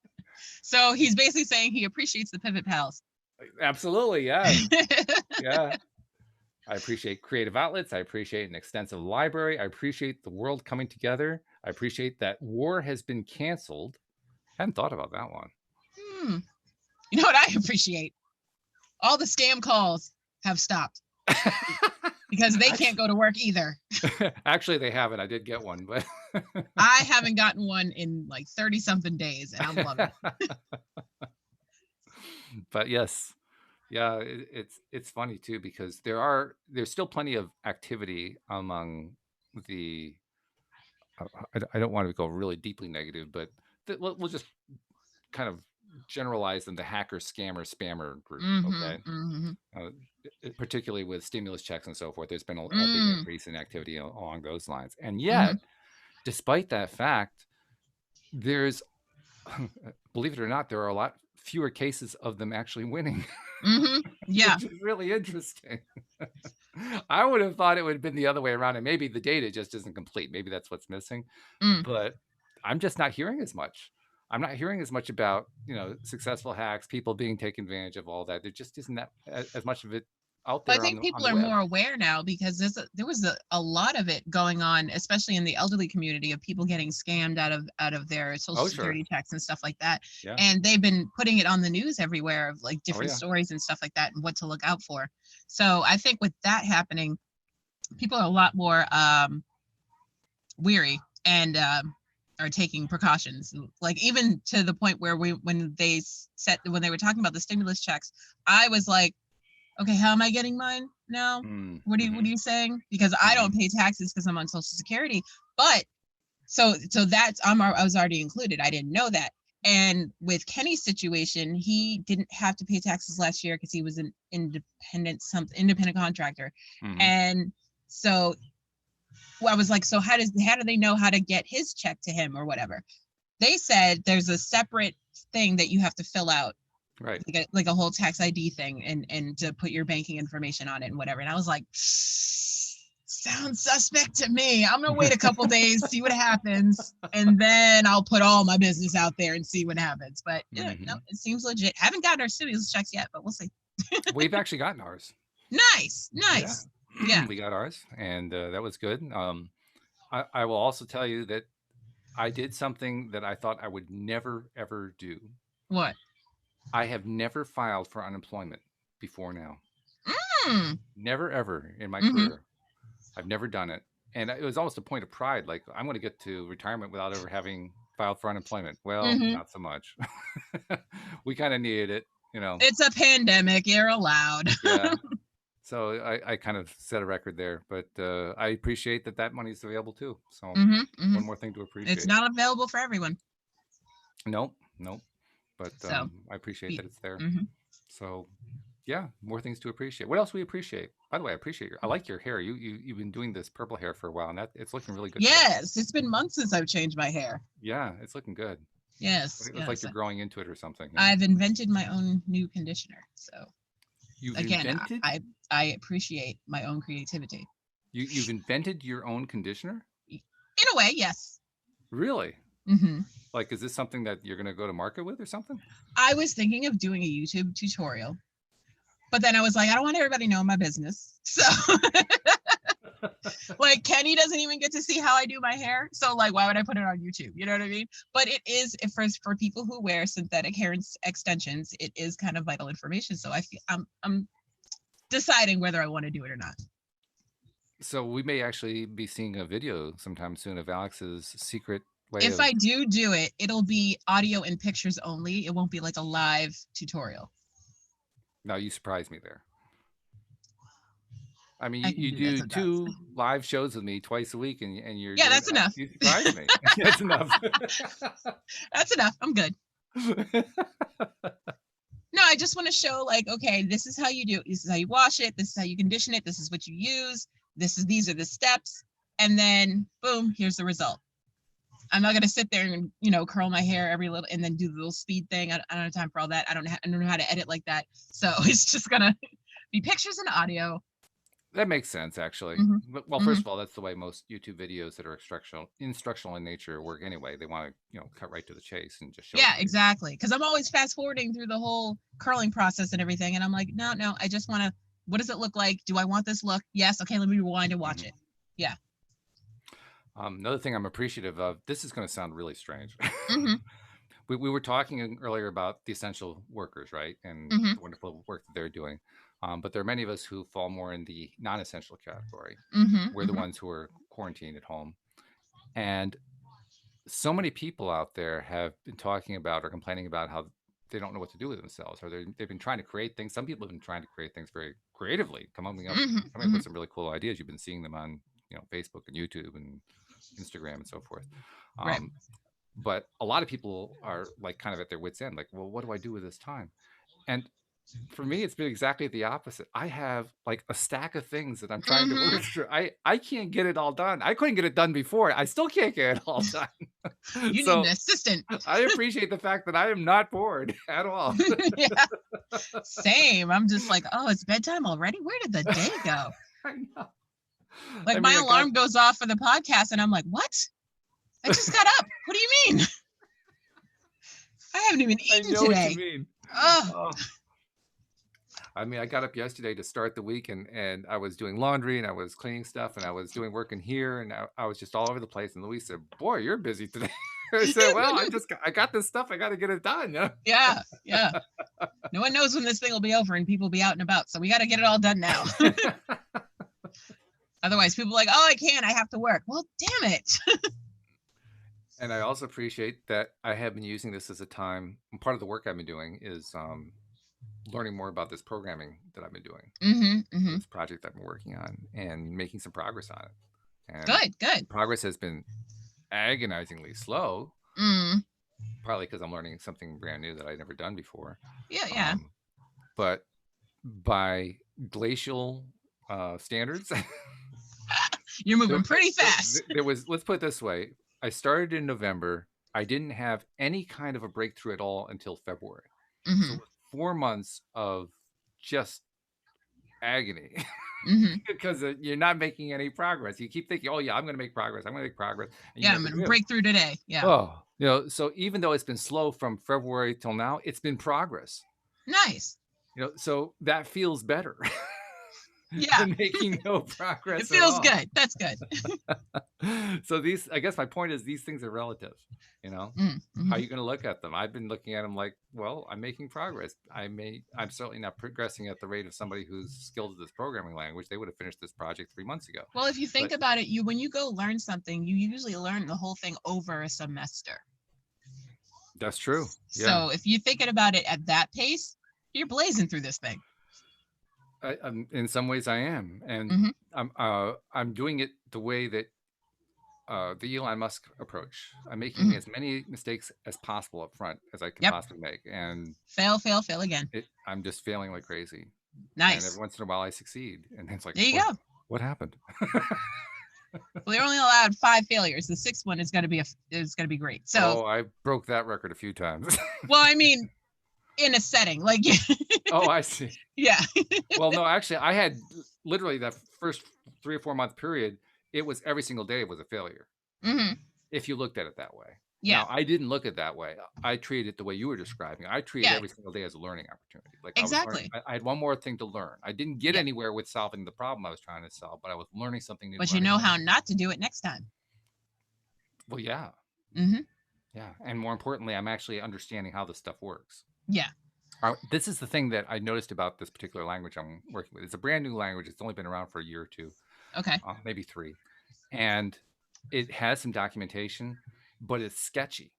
So he's basically saying he appreciates the Pivot Pals. Absolutely, yeah. Yeah. I appreciate creative outlets. I appreciate an extensive library. I appreciate the world coming together. I appreciate that war has been canceled. Hadn't thought about that one. You know what I appreciate? All the scam calls have stopped because they can't go to work either. Actually, they haven't. I did get one, but I haven't gotten one in like 30 something days, and I'm loving it. But yes, yeah, it's funny too because there's still plenty of activity among the. I don't want to go really deeply negative, but we'll just kind of generalize them, the hacker, scammer, spammer group. Okay, particularly with stimulus checks and so forth, there's been a big increase in activity along those lines. And yet, despite that fact, there's, believe it or not, there are a lot fewer cases of them actually winning. Yeah. Which is really interesting. I would have thought it would have been the other way around, and maybe the data just isn't complete. Maybe that's what's missing. But I'm just not hearing as much. I'm not hearing as much about, successful hacks, people being taken advantage of, all that. There just isn't that as much of it out there I think on people the are web. more aware now because there was a lot of it going on, especially in the elderly community, of people getting scammed out of their social security checks and stuff like that. Yeah. And they've been putting it on the news everywhere of like different stories and stuff like that and what to look out for. So I think with that happening, people are a lot more weary and are taking precautions, like even to the point where when they were talking about the stimulus checks, I was like, okay, how am I getting mine now? What are you saying? Because I don't pay taxes because I'm on Social Security. But so that's I was already included. I didn't know that. And with Kenny's situation, he didn't have to pay taxes last year because he was an independent contractor. And so I was like, so how do they know how to get his check to him or whatever? They said there's a separate thing that you have to fill out. Right. Like a whole tax ID thing and to put your banking information on it and whatever. And I was like, sounds suspect to me. I'm going to wait a couple days, see what happens. And then I'll put all my business out there and see what happens. But no, it seems legit. Haven't gotten our stimulus checks yet, but we'll see. We've actually gotten ours. Nice. Yeah. We got ours, and that was good. I will also tell you that I did something that I thought I would never, ever do. What? I have never filed for unemployment before now. Never, ever in my career. I've never done it. And it was almost a point of pride. Like, I'm going to get to retirement without ever having filed for unemployment. Well, Hmm. not so much. We kind of needed it, you know. It's a pandemic. You're allowed. Yeah. So I kind of set a record there, but I appreciate that that money is available too. So Hmm. Hmm. one more thing to It's appreciate. not available for everyone. Nope, nope. But So, I appreciate that it's there. mm-hmm. So yeah, more things to appreciate. What else we appreciate? By the way, I appreciate your. I like your hair. You've been doing this purple hair for a while, and that it's looking really good today. Yes, it's been months since I've changed my hair. Yeah, it's looking good. Yes, It looks like yes. you're growing into it or something. You know? I've invented my own new conditioner. So You've again, invented. I appreciate my own creativity. You've invented your own conditioner. In a way, yes. Really? Hmm. Like, is this something that you're going to go to market with or something? I was thinking of doing a YouTube tutorial, but then I was like, I don't want everybody knowing my business. So like Kenny doesn't even get to see how I do my hair. So like, why would I put it on YouTube? You know what I mean? But it is, if for people who wear synthetic hair extensions, it is kind of vital information. So I feel I'm deciding whether I want to do it or not. So we may actually be seeing a video sometime soon of Alex's secret way If of. I do it, it'll be audio and pictures only. It won't be like a live tutorial. Now you surprised me there. I mean, I can you do do that sometimes. 2 live shows with me twice a week, and you're Yeah, doing, that's enough. you surprised me. That's enough. That's enough. I'm good. No, I just want to show like, okay, this is how you do it. This is how you wash it. This is how you condition it. This is what you use. These are the steps. And then boom, here's the result. I'm not going to sit there and, curl my hair every little and then do the little speed thing. I don't have time for all that. I don't know how to edit like that. So it's just going to be pictures and audio. That makes sense, actually. Mm-hmm. Well, first of all, that's the way most YouTube videos that are instructional in nature work anyway. They want to, cut right to the chase and just show. Yeah, exactly. Because I'm always fast forwarding through the whole curling process and everything. And I'm like, no, I just want to, what does it look like? Do I want this look? Yes. Okay, let me rewind and watch it. Yeah. Another thing I'm appreciative of, this is going to sound really strange. Mm-hmm. We were talking earlier about the essential workers, right? And Mm-hmm. the wonderful work that they're doing. But there are many of us who fall more in the non-essential category. Mm-hmm. We're the ones who are quarantined at home. And so many people out there have been talking about or complaining about how they don't know what to do with themselves, or they've been trying to create things. Some people have been trying to create things very creatively, coming up with some really cool ideas. You've been seeing them on, Facebook and YouTube and Instagram and so forth. Right. But a lot of people are like kind of at their wits' end, like, well, what do I do with this time? And for me, it's been exactly the opposite. I have like a stack of things that I'm trying to work through. I can't get it all done. I couldn't get it done before. I still can't get it all done. You need an assistant. I appreciate the fact that I am not bored at all. Yeah. Same. I'm just like, oh, it's bedtime already? Where did the day go? I know. Like my alarm goes off for the podcast and I'm like, what? I just got up. What do you mean? I haven't even eaten today. What you mean. Oh. I mean, I got up yesterday to start the week and I was doing laundry and I was cleaning stuff and I was doing work in here and I was just all over the place. And Louise said, boy, you're busy today. I said, well, I got this stuff. I got to get it done. Yeah. No one knows when this thing will be over and people will be out and about. So we got to get it all done now. Otherwise people are like, oh, I can't. I have to work. Well, damn it. And I also appreciate that I have been using this as a time. Part of the work I've been doing is learning more about this programming that I've been doing, this project I've been working on, and making some progress on it. And good. Progress has been agonizingly slow, partly because I'm learning something brand new that I'd never done before. Yeah. But by glacial standards, you're moving pretty fast. Let's put it this way. I started in November. I didn't have any kind of a breakthrough at all until February. So 4 months of just agony because you're not making any progress. You keep thinking, oh yeah, I'm going to make progress. I'm going to make progress. Yeah, I'm going to break through today. Yeah. Oh, so even though it's been slow from February till now, it's been progress. Nice. So that feels better. Yeah. Making no progress. It feels good. That's good. So I guess my point is these things are relative. How are you going to look at them? I've been looking at them like, well, I'm making progress. I'm certainly not progressing at the rate of somebody who's skilled at this programming language. They would have finished this project 3 months ago. Well, if you think about it, when you go learn something, you usually learn the whole thing over a semester. That's true. Yeah. So if you're thinking about it at that pace, you're blazing through this thing. In some ways, I am, and Mm-hmm. I'm doing it the way that the Elon Musk approach. I'm making as many mistakes as possible up front as I can Yep. possibly make, and Fail again. I'm just failing like crazy. Nice. And every once in a while, I succeed, and it's like, there you go. What happened? Well, they're only allowed 5 failures. The 6th one is going to be great. So, I broke that record a few times. well, I mean, in a setting like. Oh, I see. Yeah. Well, no, actually, I had literally that first 3 or 4 month period. It was every single day was a failure. Mm-hmm. If you looked at it that way. Yeah. Now, I didn't look at it that way. I treated it the way you were describing. I treated every single day as a learning opportunity. Like exactly. I had one more thing to learn. I didn't get anywhere with solving the problem I was trying to solve, but I was learning something new. But you know how not to do it next time. Well, yeah. Mm-hmm. Yeah. And more importantly, I'm actually understanding how this stuff works. Yeah. This is the thing that I noticed about this particular language I'm working with. It's a brand new language. It's only been around for a year or two. Okay. Maybe 3. And it has some documentation, but it's sketchy.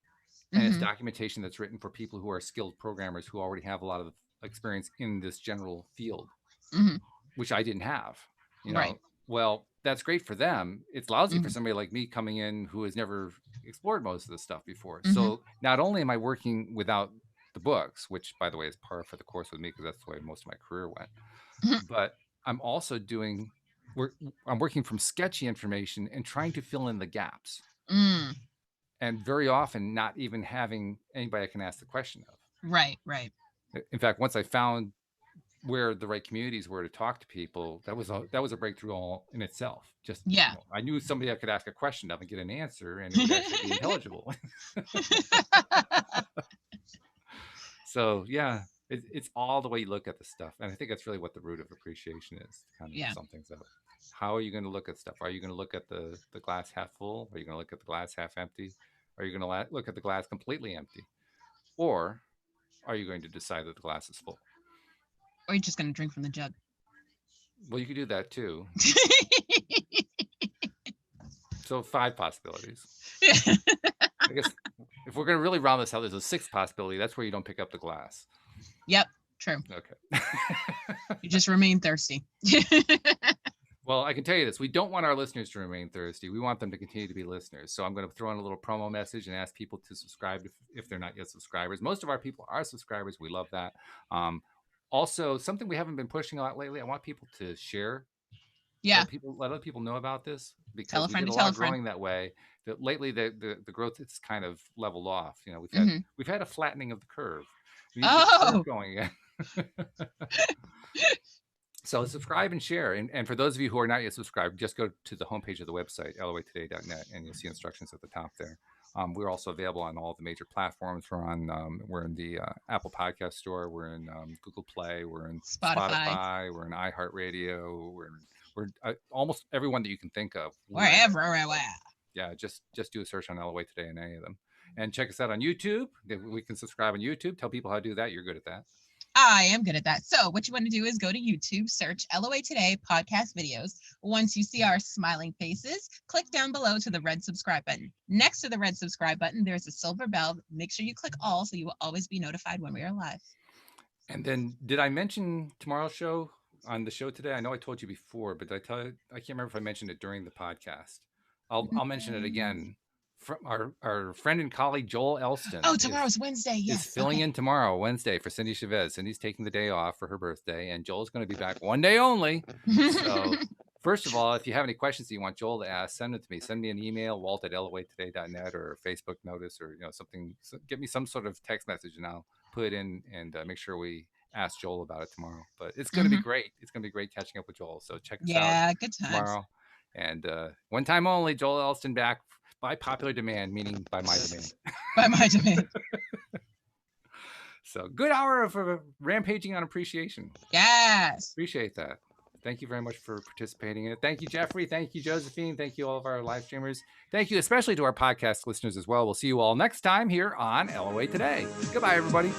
And it's documentation that's written for people who are skilled programmers who already have a lot of experience in this general field, which I didn't have. You know, well, that's great for them. It's lousy for somebody like me coming in who has never explored most of this stuff before. So not only am I working without the books, which by the way is par for the course with me because that's the way most of my career went, but I'm also I'm working from sketchy information and trying to fill in the gaps. And very often not even having anybody I can ask the question of. Right. In fact, once I found where the right communities were to talk to people, that was a breakthrough all in itself. Just I knew somebody I could ask a question of and get an answer, and it would actually be intelligible. So yeah, it's all the way you look at the stuff, and I think that's really what the root of appreciation is. To kind of sum things up. How are you going to look at stuff? Are you going to look at the glass half full? Are you going to look at the glass half empty? Are you going to look at the glass completely empty? Or are you going to decide that the glass is full? Or you're just going to drink from the jug? Well, you could do that too. So 5 possibilities. I guess if we're going to really round this out, there's a 6th possibility. That's where you don't pick up the glass. Yep, true. Okay. You just remain thirsty. Well, I can tell you this. We don't want our listeners to remain thirsty. We want them to continue to be listeners. So I'm going to throw in a little promo message and ask people to subscribe if they're not yet subscribers. Most of our people are subscribers. We love that. Also, something we haven't been pushing a lot lately, I want people to share. Yeah. Let other people know about this because tell a friend we did a lot of growing that way. That lately the growth has kind of leveled off. You know, we've had a flattening of the curve. We need to get the curve going again. So subscribe and share. And for those of you who are not yet subscribed, just go to the homepage of the website, loatoday.net, and you'll see instructions at the top there. We're also available on all the major platforms. We're in the Apple Podcast Store. We're in Google Play. We're in Spotify. We're in iHeartRadio. We're almost everyone that you can think of. We're everywhere. Yeah, just do a search on LOA Today in any of them. And check us out on YouTube. We can subscribe on YouTube. Tell people how to do that. You're good at that. I am good at that. So what you want to do is go to YouTube, search LOA Today podcast videos. Once you see our smiling faces, click down below to the red subscribe button. Next to the red subscribe button, there's a silver bell. Make sure you click all so you will always be notified when we are live. And then did I mention tomorrow's show on the show today? I know I told you before, but I can't remember if I mentioned it during the podcast. I'll mention it again. From our friend and colleague Joel Elston. Oh, tomorrow's Wednesday. Yes, is filling in tomorrow, Wednesday, for Cindy Chavez. Cindy's taking the day off for her birthday, and Joel's going to be back one day only. So, first of all, if you have any questions that you want Joel to ask, send it to me. Send me an email, walt@loatoday.net, or a Facebook notice, or something. So get me some sort of text message, and I'll put it in and make sure we ask Joel about it tomorrow. But it's going to be great. It's going to be great catching up with Joel. So check us out good times. Tomorrow. And one time only, Joel Elston back. By popular demand, meaning by my demand. By my demand. So good hour of rampaging on appreciation. Yes. Appreciate that. Thank you very much for participating in it. Thank you, Jeffrey. Thank you, Josephine. Thank you, all of our live streamers. Thank you, especially to our podcast listeners as well. We'll see you all next time here on LOA Today. Goodbye, everybody.